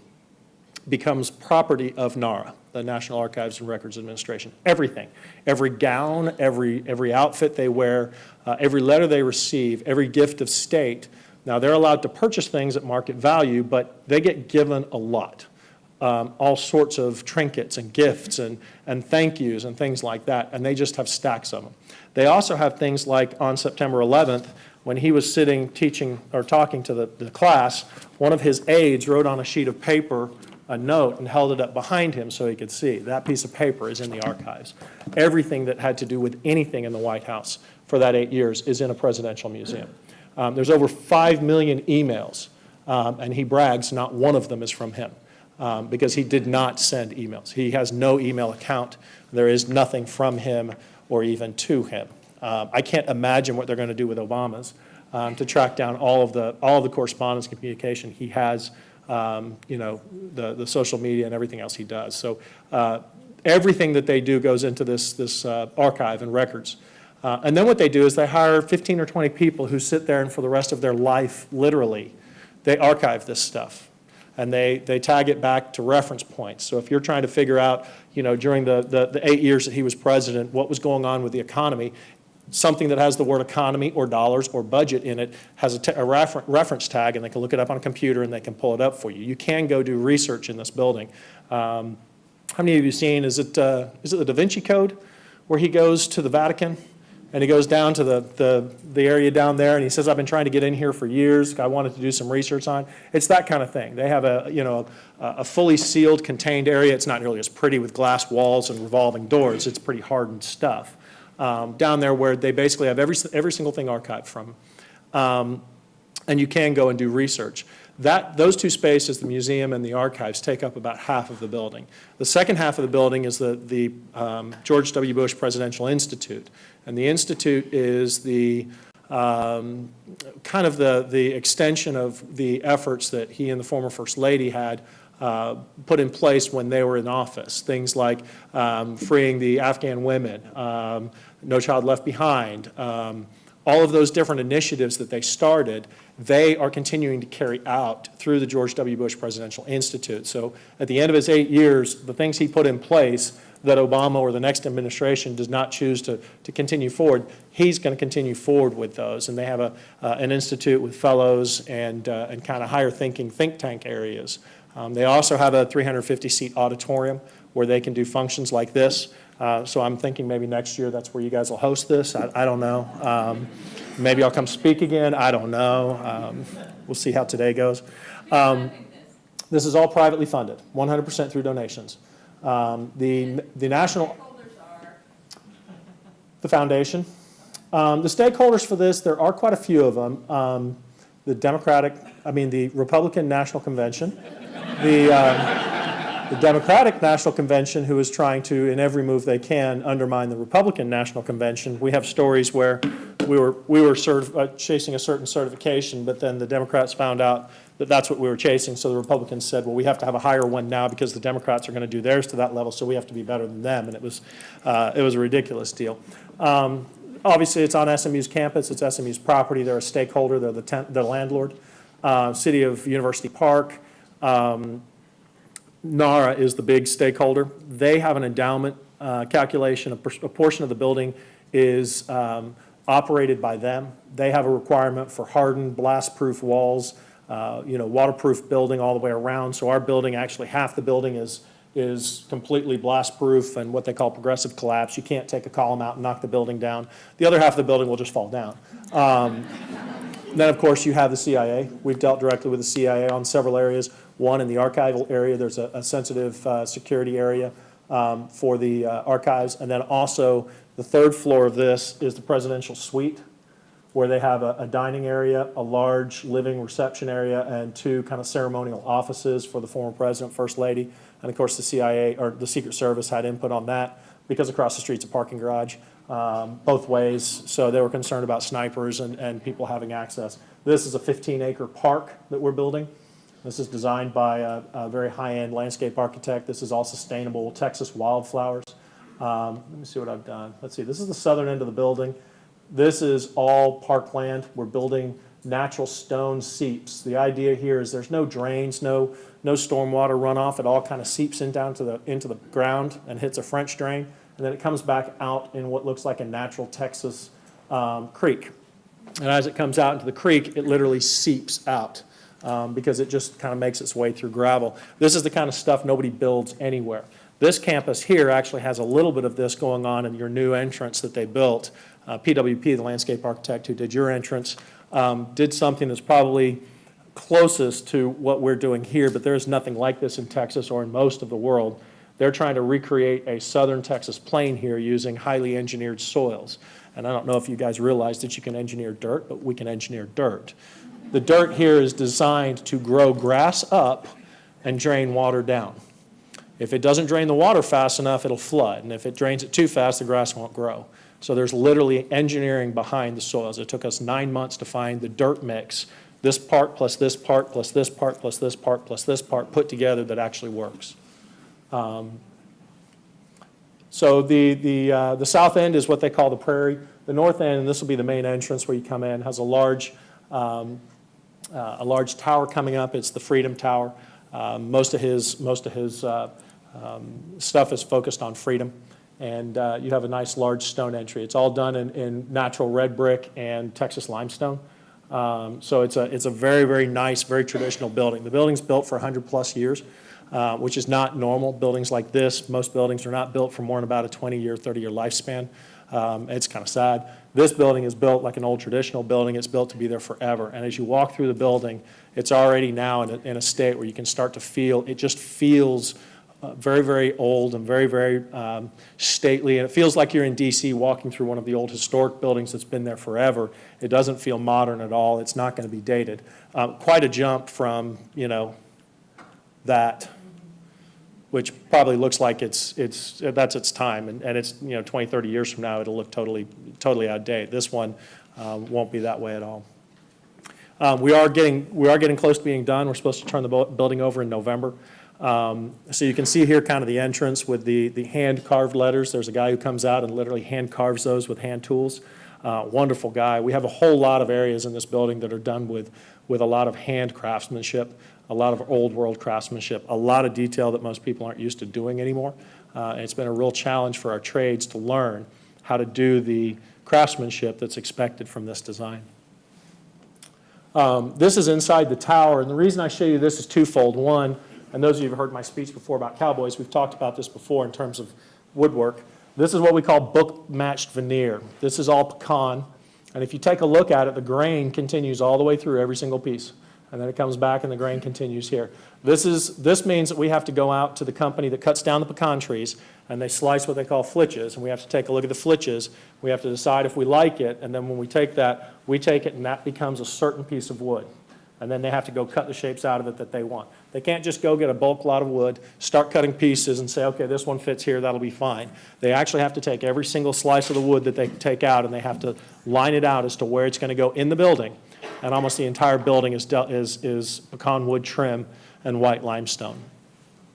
[SPEAKER 2] becomes property of NARA, the National Archives and Records Administration. Everything. Every gown, every outfit they wear, every letter they receive, every gift of state. Now, they're allowed to purchase things at market value, but they get given a lot. All sorts of trinkets and gifts and thank yous and things like that, and they just have stacks of them. They also have things like on September 11th, when he was sitting teaching or talking to the class, one of his aides wrote on a sheet of paper a note and held it up behind him so he could see. That piece of paper is in the archives. Everything that had to do with anything in the White House for that 8 years is in a presidential museum. There's over 5 million emails, and he brags not one of them is from him. Because he did not send emails. He has no email account. There is nothing from him or even to him. I can't imagine what they're going to do with Obama's to track down all of the correspondence and communication he has, the social media and everything else he does. So everything that they do goes into this archive and records. And then what they do is they hire 15 or 20 people who sit there and for the rest of their life, literally, they archive this stuff. And they tag it back to reference points. So if you're trying to figure out, during the 8 years that he was president, what was going on with the economy, something that has the word economy or dollars or budget in it has a reference tag, and they can look it up on a computer and they can pull it up for you. You can go do research in this building. How many of you seen, is it the Da Vinci Code, where he goes to the Vatican? And he goes down to the area down there, and he says, I've been trying to get in here for years. I wanted to do some research on. It's that kind of thing. They have a fully sealed, contained area. It's not nearly as pretty with glass walls and revolving doors. It's pretty hardened stuff down there where they basically have every single thing archived from. And you can go and do research. Those 2 spaces, the museum and the archives, take up about half of the building. The second half of the building is the George W. Bush Presidential Institute. And the Institute is the kind of the extension of the efforts that he and the former First Lady had put in place when they were in office. Things like freeing the Afghan women, No Child Left Behind, all of those different initiatives that they started, they are continuing to carry out through the George W. Bush Presidential Institute. So at the end of his 8 years, the things he put in place that Obama or the next administration does not choose to continue forward, he's going to continue forward with those. And they have an institute with fellows and kind of higher thinking think tank areas. They also have a 350-seat auditorium where they can do functions like this. So I'm thinking maybe next year that's where you guys will host this. I don't know. Maybe I'll come speak again. I don't know. We'll see how today goes. This is all privately funded, 100% through donations. The national, the foundation. The stakeholders for this, there are quite a few of them. The Republican National Convention, the Democratic National Convention, who is trying to, in every move they can, undermine the Republican National Convention. We have stories where we were chasing a certain certification, but then the Democrats found out that that's what we were chasing, so the Republicans said, well, we have to have a higher one now because the Democrats are going to do theirs to that level, so we have to be better than them, and it was a ridiculous deal. Obviously, it's on SMU's campus. It's SMU's property. They're a stakeholder. They're the landlord. City of University Park. NARA is the big stakeholder. They have an endowment calculation. A portion of the building is operated by them. They have a requirement for hardened, blast-proof walls, waterproof building all the way around. So our building, actually half the building is completely blast-proof and what they call progressive collapse. You can't take a column out and knock the building down. The other half of the building will just fall down. Then, of course, you have the CIA. We've dealt directly with the CIA on several areas. One, in the archival area, there's a sensitive security area for the archives. And then also, the third floor of this is the presidential suite, where they have a dining area, a large living reception area, and two kind of ceremonial offices for the former president, first lady. And of course, the CIA, or the Secret Service, had input on that because across the street's a parking garage both ways. So they were concerned about snipers and people having access. This is a 15-acre park that we're building. This is designed by a very high-end landscape architect. This is all sustainable Texas wildflowers. Let me see what I've done. Let's see, this is the southern end of the building. This is all parkland. We're building natural stone seeps. The idea here is there's no drains, no stormwater runoff. It all kind of seeps in down into the ground and hits a French drain, and then it comes back out in what looks like a natural Texas creek. And as it comes out into the creek, it literally seeps out because it just kind of makes its way through gravel. This is the kind of stuff nobody builds anywhere. This campus here actually has a little bit of this going on in your new entrance that they built. PWP, the landscape architect who did your entrance, did something that's probably closest to what we're doing here, but there's nothing like this in Texas or in most of the world. They're trying to recreate a southern Texas plain here using highly engineered soils. And I don't know if you guys realize that you can engineer dirt, but we can engineer dirt. The dirt here is designed to grow grass up and drain water down. If it doesn't drain the water fast enough, it'll flood. And if it drains it too fast, the grass won't grow. So there's literally engineering behind the soils. It took us 9 months to find the dirt mix, this part plus this part plus this part plus this part plus this part put together that actually works. So the south end is what they call the prairie. The north end, and this will be the main entrance where you come in, has a large tower coming up. It's the Freedom Tower. Most of his stuff is focused on freedom. And you have a nice large stone entry. It's all done in natural red brick and Texas limestone. So it's a very, very nice, very traditional building. The building's built for 100+ years, which is not normal. Buildings like this, most buildings are not built for more than about a 20-year, 30-year lifespan. It's kind of sad. This building is built like an old traditional building. It's built to be there forever. And as you walk through the building, it's already now in a state where you can start to feel, it just feels very, very old and very, very stately. And it feels like you're in D.C. walking through one of the old historic buildings that's been there forever. It doesn't feel modern at all. It's not going to be dated. Quite a jump from, that, which probably looks like that's its time. And it's, 20, 30 years from now, it'll look totally outdated. This one won't be that way at all. We are getting close to being done. We're supposed to turn the building over in November. So you can see here kind of the entrance with the hand-carved letters. There's a guy who comes out and literally hand-carves those with hand tools. Wonderful guy. We have a whole lot of areas in this building that are done with a lot of hand craftsmanship, a lot of old world craftsmanship, a lot of detail that most people aren't used to doing anymore. And it's been a real challenge for our trades to learn how to do the craftsmanship that's expected from this design. This is inside the tower, and the reason I show you this is twofold. One, and those of you who have heard my speech before about cowboys, we've talked about this before in terms of woodwork. This is what we call book-matched veneer. This is all pecan, and if you take a look at it, the grain continues all the way through every single piece, and then it comes back and the grain continues here. This means that we have to go out to the company that cuts down the pecan trees, and they slice what they call flitches, and we have to take a look at the flitches. We have to decide if we like it, and then when we take that, and that becomes a certain piece of wood. And then they have to go cut the shapes out of it that they want. They can't just go get a bulk lot of wood, start cutting pieces and say, okay, this one fits here, that'll be fine. They actually have to take every single slice of the wood that they take out, and they have to line it out as to where it's going to go in the building. And almost the entire building is pecan wood trim and white limestone.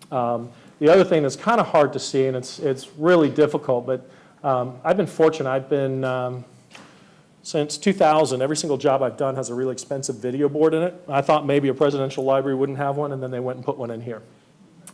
[SPEAKER 2] The other thing that's kind of hard to see, and it's really difficult, but I've been fortunate. I've been since 2000, every single job I've done has a really expensive video board in it. I thought maybe a presidential library wouldn't have one, and then they went and put one in here.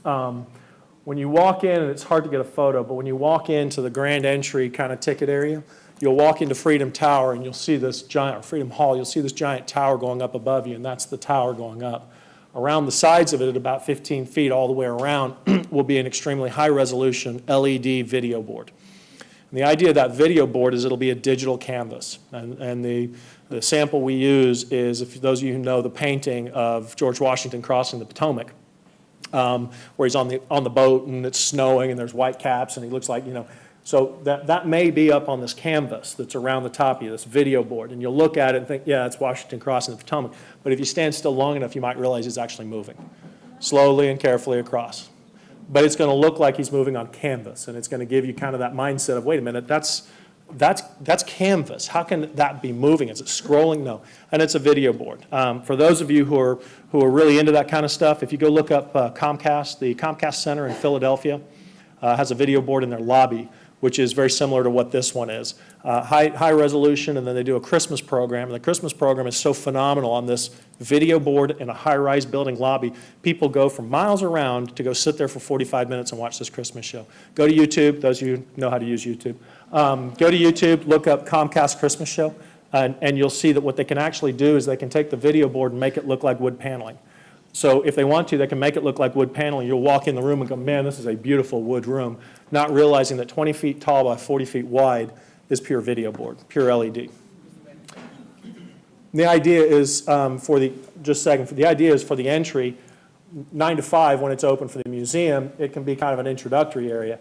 [SPEAKER 2] When you walk in, and it's hard to get a photo, but when you walk into the grand entry kind of ticket area, you'll walk into Freedom Tower and you'll see this giant, or Freedom Hall, you'll see this giant tower going up above you, and that's the tower going up. Around the sides of it, at about 15 feet all the way around, will be an extremely high-resolution LED video board. And the idea of that video board is it'll be a digital canvas. And the sample we use is, if those of you who know the painting of George Washington crossing the Potomac, where he's on the boat and it's snowing and there's white caps and he looks like, so that may be up on this canvas that's around the top of you, this video board. And you'll look at it and think, yeah, it's Washington crossing the Potomac. But if you stand still long enough, you might realize it's actually moving slowly and carefully across. But it's going to look like he's moving on canvas, and it's going to give you kind of that mindset of, wait a minute, that's canvas. How can that be moving? Is it scrolling? No. And it's a video board. For those of you who are really into that kind of stuff, if you go look up Comcast, the Comcast Center in Philadelphia has a video board in their lobby, which is very similar to what this one is. High resolution, and then they do a Christmas program. And the Christmas program is so phenomenal on this video board in a high-rise building lobby. People go from miles around to go sit there for 45 minutes and watch this Christmas show. Go to YouTube, those of you who know how to use YouTube. Go to YouTube, look up Comcast Christmas show, and you'll see that what they can actually do is they can take the video board and make it look like wood paneling. So if they want to, they can make it look like wood paneling. You'll walk in the room and go, man, this is a beautiful wood room, not realizing that 20 feet tall by 40 feet wide is pure video board, pure LED. The idea is for the entry, 9 to 5 when it's open for the museum, it can be kind of an introductory area.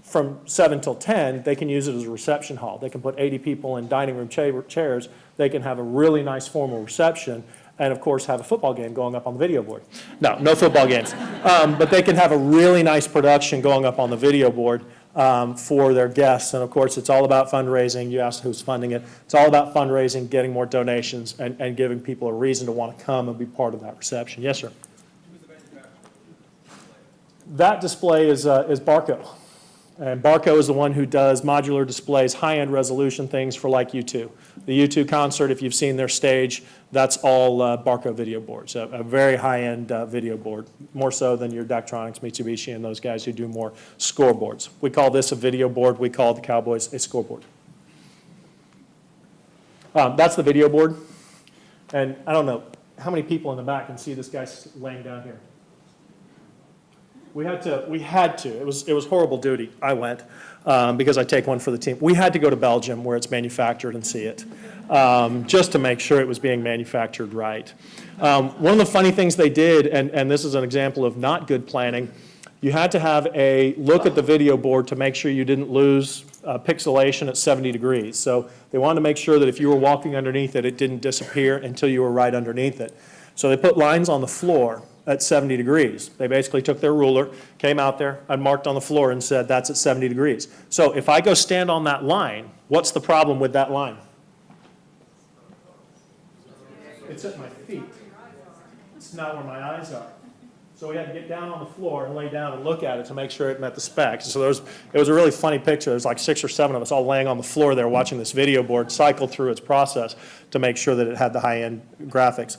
[SPEAKER 2] From 7 till 10, they can use it as a reception hall. They can put 80 people in dining room chairs. They can have a really nice formal reception, and of course have a football game going up on the video board. No football games. But they can have a really nice production going up on the video board for their guests. And of course, it's all about fundraising. You asked who's funding it. It's all about fundraising, getting more donations, and giving people a reason to want to come and be part of that reception. Yes, sir. That display is Barco. And Barco is the one who does modular displays, high-end resolution things for like U2. The U2 concert, if you've seen their stage, that's all Barco video boards, a very high-end video board, more so than your Daktronics, Mitsubishi, and those guys who do more scoreboards. We call this a video board. We call the Cowboys a scoreboard. That's the video board. And I don't know how many people in the back can see this guy laying down here. We had to. It was horrible duty. I went because I take one for the team. We had to go to Belgium where it's manufactured and see it, just to make sure it was being manufactured right. One of the funny things they did, and this is an example of not good planning, you had to have a look at the video board to make sure you didn't lose pixelation at 70 degrees. So they wanted to make sure that if you were walking underneath it, it didn't disappear until you were right underneath it. So they put lines on the floor at 70 degrees. They basically took their ruler, came out there, and marked on the floor and said, that's at 70 degrees. So if I go stand on that line, what's the problem with that line? It's at my feet. It's not where my eyes are. So we had to get down on the floor and lay down and look at it to make sure it met the specs. So it was a really funny picture. There was like 6 or 7 of us all laying on the floor there watching this video board cycle through its process to make sure that it had the high-end graphics.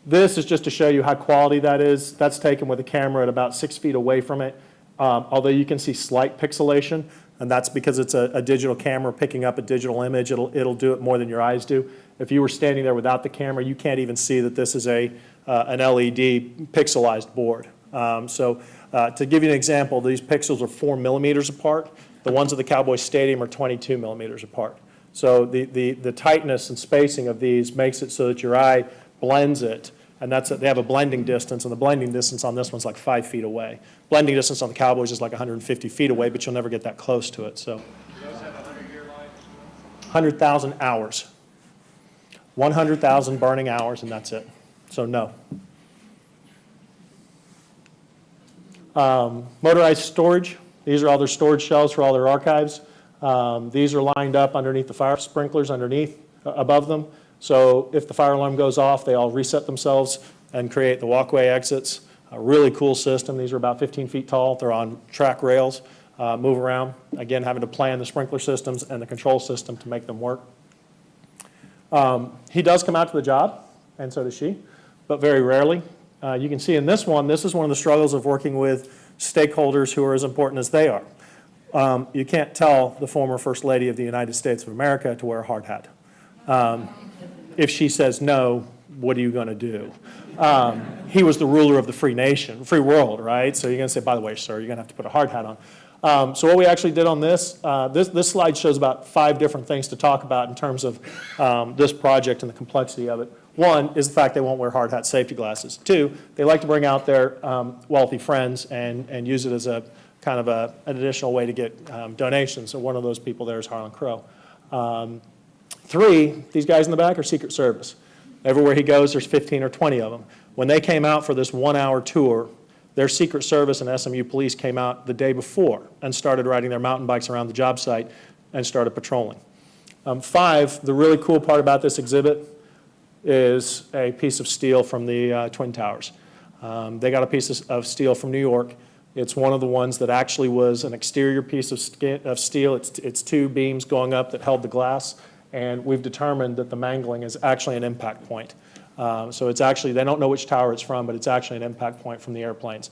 [SPEAKER 2] This is just to show you how quality that is. That's taken with a camera at about 6 feet away from it. Although you can see slight pixelation, and that's because it's a digital camera picking up a digital image. It'll do it more than your eyes do. If you were standing there without the camera, you can't even see that this is an LED pixelized board. To give you an example, these pixels are 4 millimeters apart. The ones at the Cowboys Stadium are 22 millimeters apart. So the tightness and spacing of these makes it so that your eye blends it. And they have a blending distance, and the blending distance on this one's like 5 feet away. Blending distance on the Cowboys is like 150 feet away, but you'll never get that close to it. So,
[SPEAKER 5] Do those have a 100-year life?
[SPEAKER 2] 100,000 hours. 100,000 burning hours, and that's it. So no. Motorized storage. These are all their storage shelves for all their archives. These are lined up underneath the fire sprinklers above them. So if the fire alarm goes off, they all reset themselves and create the walkway exits. A really cool system. These are about 15 feet tall. They're on track rails, move around. Again, having to plan the sprinkler systems and the control system to make them work. He does come out to the job, and so does she, but very rarely. You can see in this one, this is one of the struggles of working with stakeholders who are as important as they are. You can't tell the former First Lady of the United States of America to wear a hard hat. If she says no, what are you going to do? He was the ruler of the free nation, free world, right? So you're going to say, by the way, sir, you're going to have to put a hard hat on. So what we actually did on this slide shows about 5 different things to talk about in terms of this project and the complexity of it. One is the fact they won't wear hard hat safety glasses. 2, they like to bring out their wealthy friends and use it as a kind of an additional way to get donations. So one of those people there is Harlan Crow. 3, these guys in the back are Secret Service. Everywhere he goes, there's 15 or 20 of them. When they came out for this 1-hour tour, their Secret Service and SMU police came out the day before and started riding their mountain bikes around the job site and started patrolling. 5, the really cool part about this exhibit is a piece of steel from the Twin Towers. They got a piece of steel from New York. It's one of the ones that actually was an exterior piece of steel. It's 2 beams going up that held the glass, and we've determined that the mangling is actually an impact point. So it's actually, they don't know which tower it's from, but it's actually an impact point from the airplanes.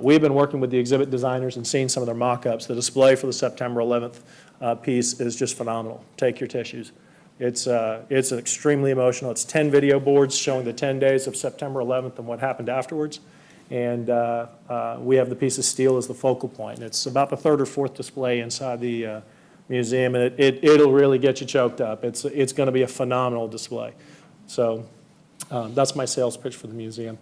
[SPEAKER 2] We've been working with the exhibit designers and seen some of their mock-ups. The display for the September 11th piece is just phenomenal. Take your tissues. It's extremely emotional. It's 10 video boards showing the 10 days of September 11th and what happened afterwards. And we have the piece of steel as the focal point. And it's about the 3rd or 4th display inside the museum, and it'll really get you choked up. It's going to be a phenomenal display. So that's my sales pitch for the museum.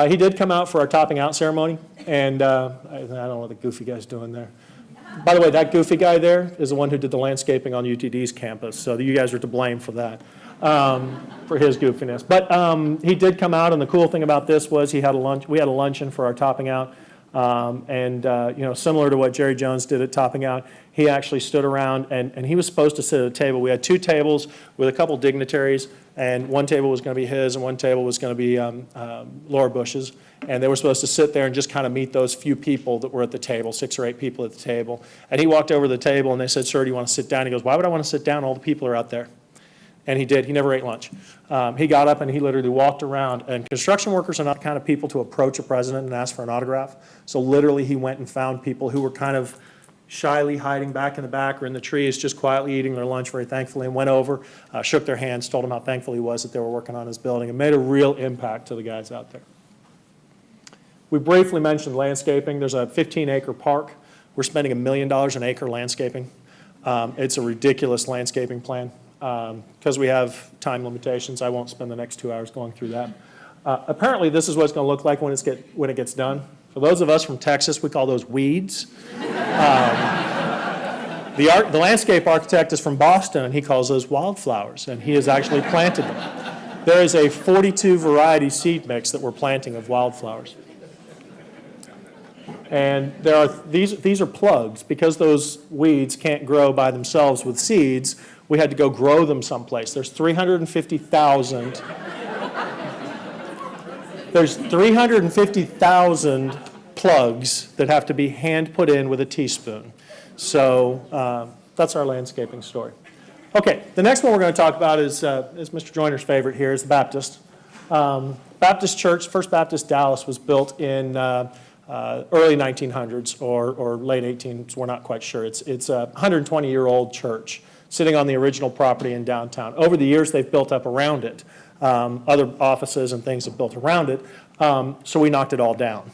[SPEAKER 2] He did come out for our topping out ceremony, and I don't know what the goofy guy's doing there. By the way, that goofy guy there is the one who did the landscaping on UTD's campus, so you guys are to blame for that, for his goofiness. But he did come out, and the cool thing about this was we had a luncheon for our topping out, similar to what Jerry Jones did at topping out, he actually stood around, and he was supposed to sit at a table. We had 2 tables with a couple dignitaries, and one table was going to be his, and one table was going to be Laura Bush's. And they were supposed to sit there and just kind of meet those few people that were at the table, 6 or 8 people at the table. And he walked over to the table, and they said, "Sir, do you want to sit down?" He goes, "Why would I want to sit down? All the people are out there." And he did. He never ate lunch. He got up and he literally walked around. And construction workers are not the kind of people to approach a president and ask for an autograph. So literally he went and found people who were kind of shyly hiding back in the back or in the trees, just quietly eating their lunch very thankfully, and went over, shook their hands, told them how thankful he was that they were working on his building, and made a real impact to the guys out there. We briefly mentioned landscaping. There's a 15-acre park. We're spending $1 million an acre landscaping. It's a ridiculous landscaping plan. Because we have time limitations, I won't spend the next 2 hours going through that. Apparently, this is what it's going to look like when it gets done. For those of us from Texas, we call those weeds. The landscape architect is from Boston, and he calls those wildflowers, and he has actually planted them. There is a 42 variety seed mix that we're planting of wildflowers. And these are plugs. Because those weeds can't grow by themselves with seeds, we had to go grow them someplace. There's 350,000 plugs that have to be hand put in with a teaspoon. So that's our landscaping story. Okay, the next one we're going to talk about is Mr. Joyner's favorite here, is the Baptist. Baptist Church, First Baptist Dallas, was built in early 1900s or late 1800s, we're not quite sure. It's a 120-year-old church sitting on the original property in downtown. Over the years, they've built up around it. Other offices and things have built around it, so we knocked it all down.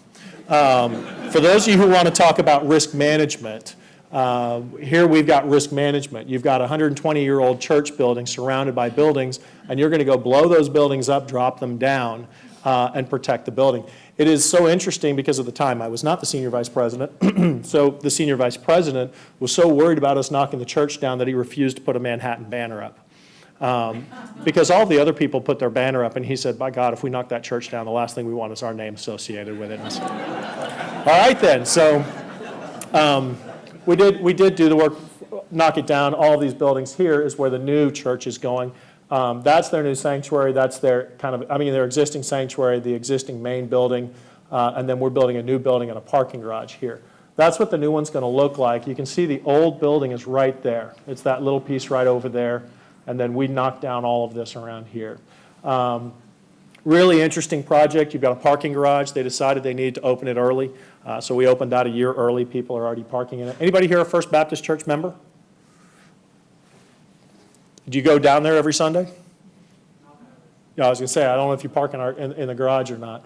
[SPEAKER 2] For those of you who want to talk about risk management, here we've got risk management. You've got a 120-year-old church building surrounded by buildings, and you're going to go blow those buildings up, drop them down, and protect the building. It is so interesting because of the time. I was not the senior vice president, so the senior vice president was so worried about us knocking the church down that he refused to put a Manhattan banner up. Because all the other people put their banner up, and he said, "By God, if we knock that church down, the last thing we want is our name associated with it." And so, all right then, so we did do the work, knock it down. All of these buildings here is where the new church is going. That's their new sanctuary. That's their their existing sanctuary, the existing main building, and then we're building a new building and a parking garage here. That's what the new one's going to look like. You can see the old building is right there. It's that little piece right over there, and then we knocked down all of this around here. Really interesting project. You've got a parking garage. They decided they needed to open it early, so we opened out a year early. People are already parking in it. Anybody here a First Baptist Church member? Do you go down there every Sunday? Yeah, I was going to say, I don't know if you park in the garage or not.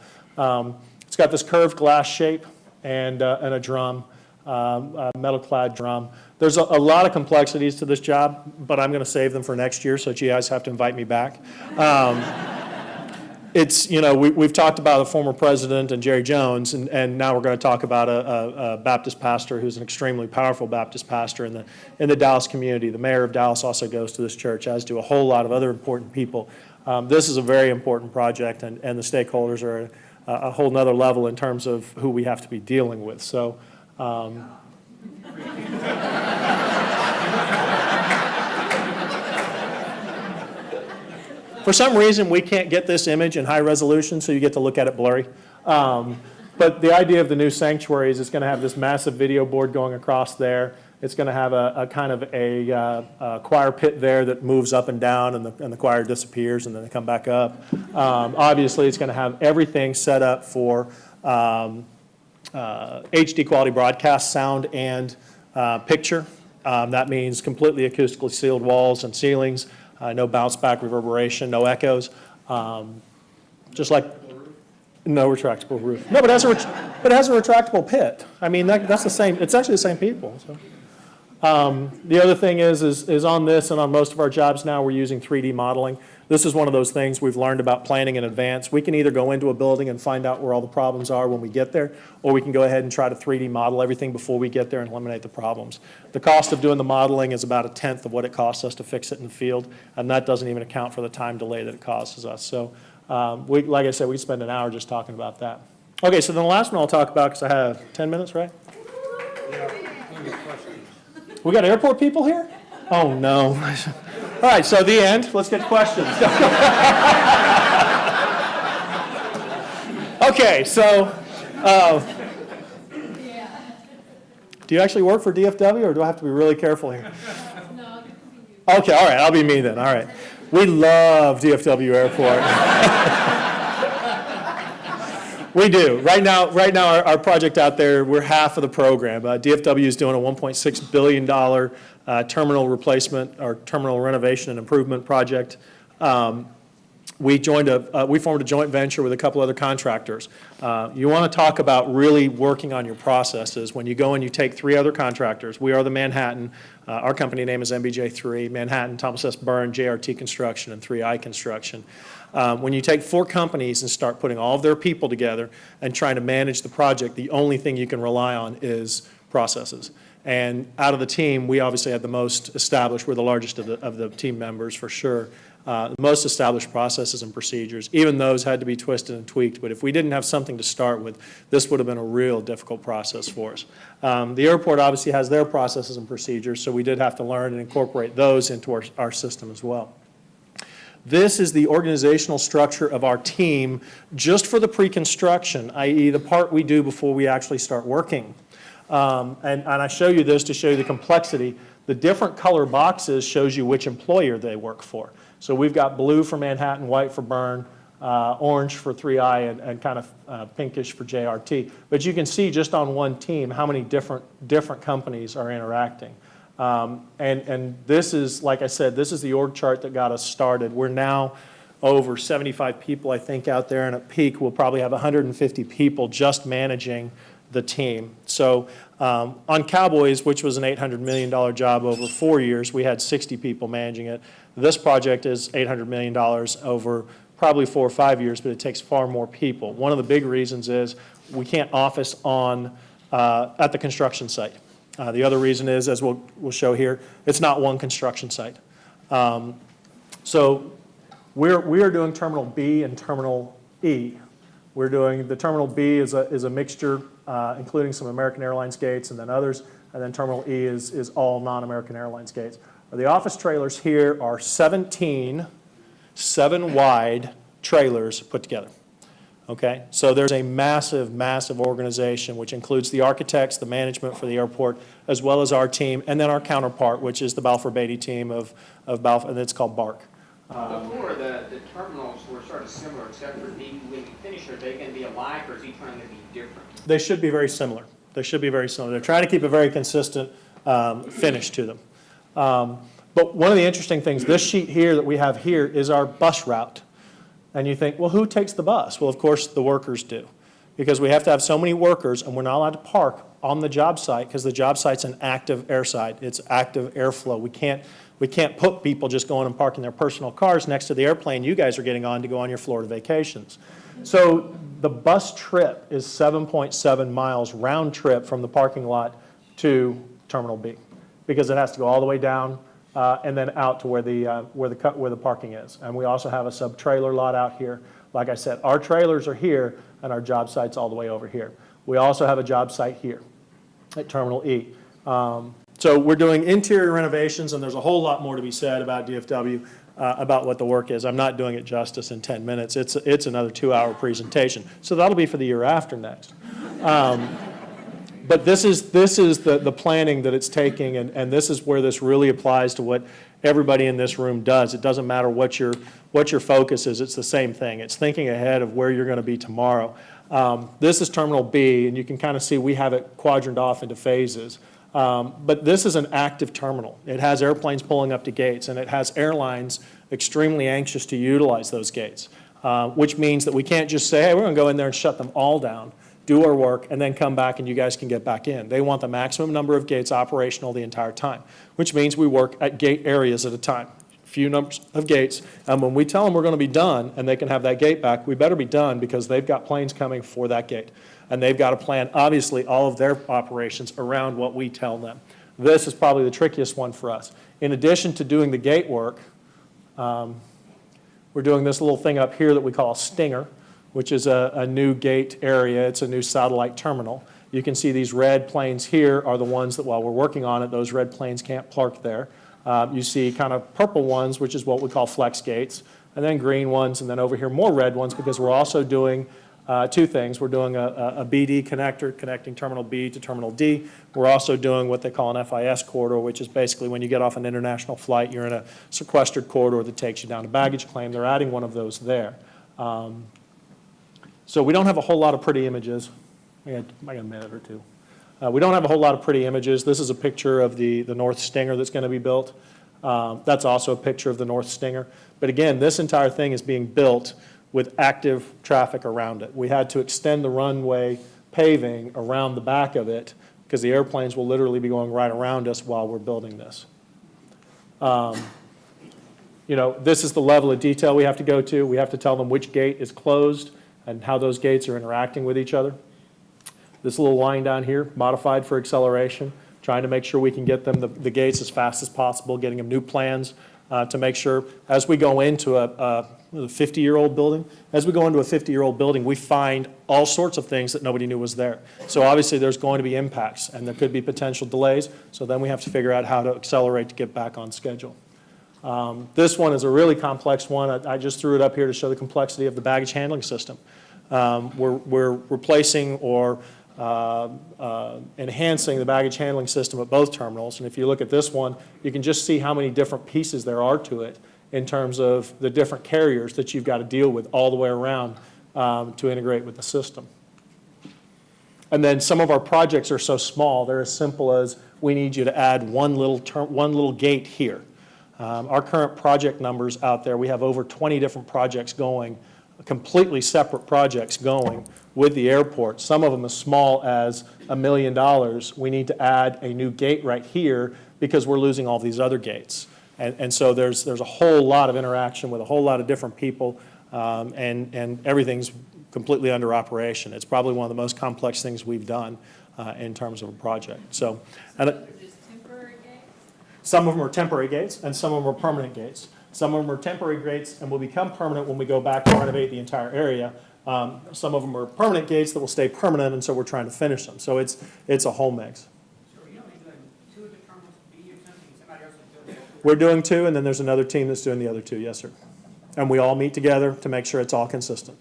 [SPEAKER 2] It's got this curved glass shape and a drum, a metal-clad drum. There's a lot of complexities to this job, but I'm going to save them for next year, so that you guys have to invite me back. It's, you know, we've talked about the former president and Jerry Jones, and now we're going to talk about a Baptist pastor who's an extremely powerful Baptist pastor in the Dallas community. The mayor of Dallas also goes to this church, as do a whole lot of other important people. This is a very important project, and the stakeholders are a whole nother level in terms of who we have to be dealing with. So. For some reason, we can't get this image in high resolution, so you get to look at it blurry. But the idea of the new sanctuary is it's going to have this massive video board going across there. It's going to have a kind of a choir pit there that moves up and down, and the choir disappears, and then they come back up. Obviously, it's going to have everything set up for HD quality broadcast, sound and picture. That means completely acoustically sealed walls and ceilings. No bounce back reverberation, no echoes. Just like, no retractable roof. No, but it has a retractable pit. I mean, that's the same, it's actually the same people. So. The other thing is on this and on most of our jobs now, we're using 3D modeling. This is one of those things we've learned about planning in advance. We can either go into a building and find out where all the problems are when we get there, or we can go ahead and try to 3D model everything before we get there and eliminate the problems. The cost of doing the modeling is about 1/10 of what it costs us to fix it in the field, and that doesn't even account for the time delay that it causes us. So, like I said, we spend an hour just talking about that. Okay, so then the last one I'll talk about, because I have 10 minutes, right? We got airport people here? Oh, no. All right, so the end. Let's get to questions. Okay, so do you actually work for DFW, or do I have to be really careful here? No. Okay, all right, I'll be me then. All right. We love DFW Airport. We do. Right now, our project out there, we're half of the program. DFW is doing a $1.6 billion terminal replacement or terminal renovation and improvement project. We formed a joint venture with a couple other contractors. You want to talk about really working on your processes. When you go and you take 3 other contractors, we are the Manhattan. Our company name is MBJ3, Manhattan, Thomas S. Byrne, JRT Construction, and 3I Construction. When you take 4 companies and start putting all of their people together and trying to manage the project, the only thing you can rely on is processes. And out of the team, we obviously had the most established. We're the largest of the team members for sure. The most established processes and procedures. Even those had to be twisted and tweaked. But if we didn't have something to start with, this would have been a real difficult process for us. The airport obviously has their processes and procedures, so we did have to learn and incorporate those into our system as well. This is the organizational structure of our team just for the pre-construction, i.e. the part we do before we actually start working. And I show you this to show you the complexity. The different color boxes shows you which employer they work for. So we've got blue for Manhattan, white for Byrne, orange for 3I, and kind of pinkish for JRT. But you can see just on one team how many different companies are interacting. And this is, like I said, this is the org chart that got us started. We're now over 75 people, I think, out there, and at peak we'll probably have 150 people just managing the team. So on Cowboys, which was an $800 million job over 4 years, we had 60 people managing it. This project is $800 million over probably 4 or 5 years, but it takes far more people. One of the big reasons is we can't office at the construction site. The other reason is, as we'll show here, it's not one construction site. So we are doing Terminal B and Terminal E. We're doing, the Terminal B is a mixture, including some American Airlines gates and then others, and then Terminal E is all non-American Airlines gates. The office trailers here are 17 7-wide trailers put together. Okay, so there's a massive, massive organization which includes the architects, the management for the airport, as well as our team, and then our counterpart, which is the Balfour Beatty team of Balfour, and it's called BARC.
[SPEAKER 6] Before, the terminals were sort of similar, except for when we finish, are they going to be alike, or is each one going to be different?
[SPEAKER 2] They should be very similar. They should be very similar. They're trying to keep a very consistent finish to them. But one of the interesting things, this sheet here that we have here is our bus route. And you think, well, who takes the bus? Well, of course, the workers do. Because we have to have so many workers, and we're not allowed to park on the job site because the job site's an active air site. It's active airflow. We can't put people just going and parking their personal cars next to the airplane you guys are getting on to go on your Florida vacations. So the bus trip is 7.7 miles round trip from the parking lot to Terminal B, because it has to go all the way down and then out to where the parking is. And we also have a sub-trailer lot out here. Like I said, our trailers are here and our job site's all the way over here. We also have a job site here at Terminal E. So we're doing interior renovations, and there's a whole lot more to be said about DFW, about what the work is. I'm not doing it justice in 10 minutes. It's another 2-hour presentation. So that'll be for the year after next. But this is the planning that it's taking, and this is where this really applies to what everybody in this room does. It doesn't matter what your focus is. It's the same thing. It's thinking ahead of where you're going to be tomorrow. This is Terminal B, and you can kind of see we have it quadrant off into phases. But this is an active terminal. It has airplanes pulling up to gates, and it has airlines extremely anxious to utilize those gates, which means that we can't just say, hey, we're going to go in there and shut them all down, do our work, and then come back and you guys can get back in. They want the maximum number of gates operational the entire time, which means we work at gate areas at a time, few numbers of gates. And when we tell them we're going to be done and they can have that gate back, we better be done because they've got planes coming for that gate. And they've got to plan, obviously, all of their operations around what we tell them. This is probably the trickiest one for us. In addition to doing the gate work, we're doing this little thing up here that we call a stinger, which is a new gate area. It's a new satellite terminal. You can see these red planes here are the ones that while we're working on it, those red planes can't park there. You see kind of purple ones, which is what we call flex gates, and then green ones, and then over here more red ones because we're also doing two things. We're doing a BD connector connecting Terminal B to Terminal D. We're also doing what they call an FIS corridor, which is basically when you get off an international flight, you're in a sequestered corridor that takes you down to baggage claim. They're adding one of those there. So we don't have a whole lot of pretty images. I got a minute or two. We don't have a whole lot of pretty images. This is a picture of the North Stinger that's going to be built. That's also a picture of the North Stinger. But again, this entire thing is being built with active traffic around it. We had to extend the runway paving around the back of it because the airplanes will literally be going right around us while we're building this. You know, this is the level of detail we have to go to. We have to tell them which gate is closed and how those gates are interacting with each other. This little line down here, modified for acceleration, trying to make sure we can get them the gates as fast as possible, getting them new plans to make sure as we go into a 50-year-old building, we find all sorts of things that nobody knew was there. So obviously there's going to be impacts and there could be potential delays. So then we have to figure out how to accelerate to get back on schedule. This one is a really complex one. I just threw it up here to show the complexity of the baggage handling system. We're replacing or enhancing the baggage handling system at both terminals. And if you look at this one, you can just see how many different pieces there are to it in terms of the different carriers that you've got to deal with all the way around to integrate with the system. And then some of our projects are so small, they're as simple as we need you to add one little gate here. Our current project numbers out there, we have over 20 different projects going, completely separate projects going with the airport. Some of them as small as $1 million. We need to add a new gate right here because we're losing all these other gates. And so there's a whole lot of interaction with a whole lot of different people, and everything's completely under operation. It's probably one of the most complex things we've done in terms of a project. So, and some of them are temporary gates, and some of them are permanent gates. Some of them are temporary gates and will become permanent when we go back to renovate the entire area. Some of them are permanent gates that will stay permanent, and so we're trying to finish them. So it's a whole mix.
[SPEAKER 6] So are you only doing 2 of the terminals B or something? Somebody else is doing it?
[SPEAKER 2] We're doing 2, and then there's another team that's doing the other 2, yes, sir. And we all meet together to make sure it's all consistent.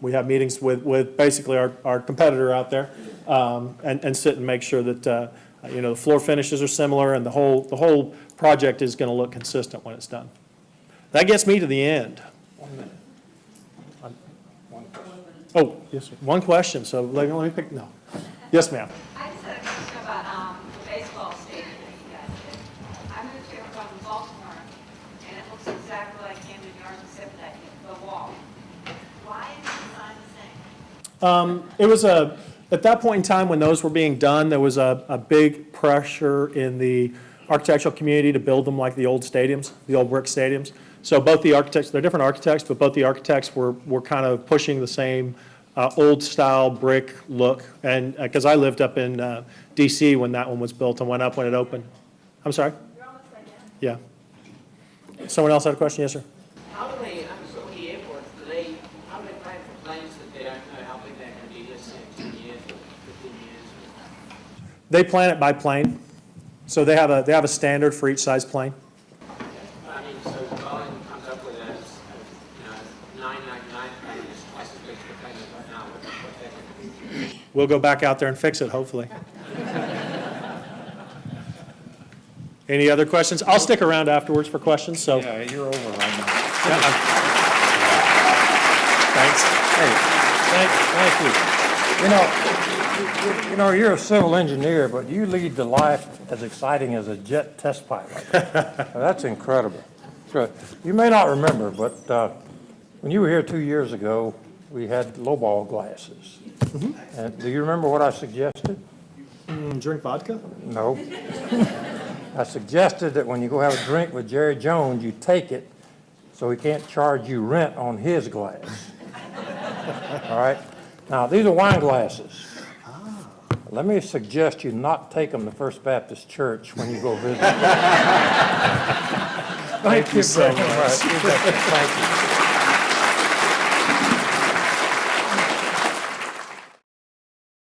[SPEAKER 2] We have meetings with basically our competitor out there and sit and make sure that the floor finishes are similar and the whole project is going to look consistent when it's done. That gets me to the end. Oh, yes, sir. One question, so let me pick, no. Yes, ma'am.
[SPEAKER 9] I just had a question about the baseball stadium that you guys did. I moved here from Baltimore, and it looks exactly like Camden Yards except that the wall. Why is the design the same?
[SPEAKER 2] It was at that point in time when those were being done, there was a big pressure in the architectural community to build them like the old stadiums, the old brick stadiums. So both the architects, they're different architects, but both the architects were kind of pushing the same old style brick look. And because I lived up in DC when that one was built and went up when it opened. I'm sorry?
[SPEAKER 9] You're almost identical.
[SPEAKER 2] Yeah. Someone else had a question? Yes, sir.
[SPEAKER 6] How do they, so with the airports, how do they plan for planes that they don't know how big they're going to be, let's say, in 10 years or 15 years?
[SPEAKER 2] They plan it by plane. So they have a standard for each size plane.
[SPEAKER 6] I mean, so Boeing comes up with a, you know, 999 plane is twice as big as the plane is right now. What they're going to do?
[SPEAKER 2] We'll go back out there and fix it, hopefully. Any other questions? I'll stick around afterwards for questions, so.
[SPEAKER 1] Yeah, you're over right now.
[SPEAKER 2] Thanks.
[SPEAKER 1] Thank you. You know, you're a civil engineer, but you lead the life as exciting as a jet test pilot. That's incredible. So, you may not remember, but when you were here 2 years ago, we had lowball glasses. And do you remember what I suggested?
[SPEAKER 2] Drink vodka?
[SPEAKER 1] No. I suggested that when you go have a drink with Jerry Jones, you take it so he can't charge you rent on his glass. All right? Now, these are wine glasses. Let me suggest you not take them to First Baptist Church when you go visit.
[SPEAKER 2] Thank you so much.
[SPEAKER 1] Thank you.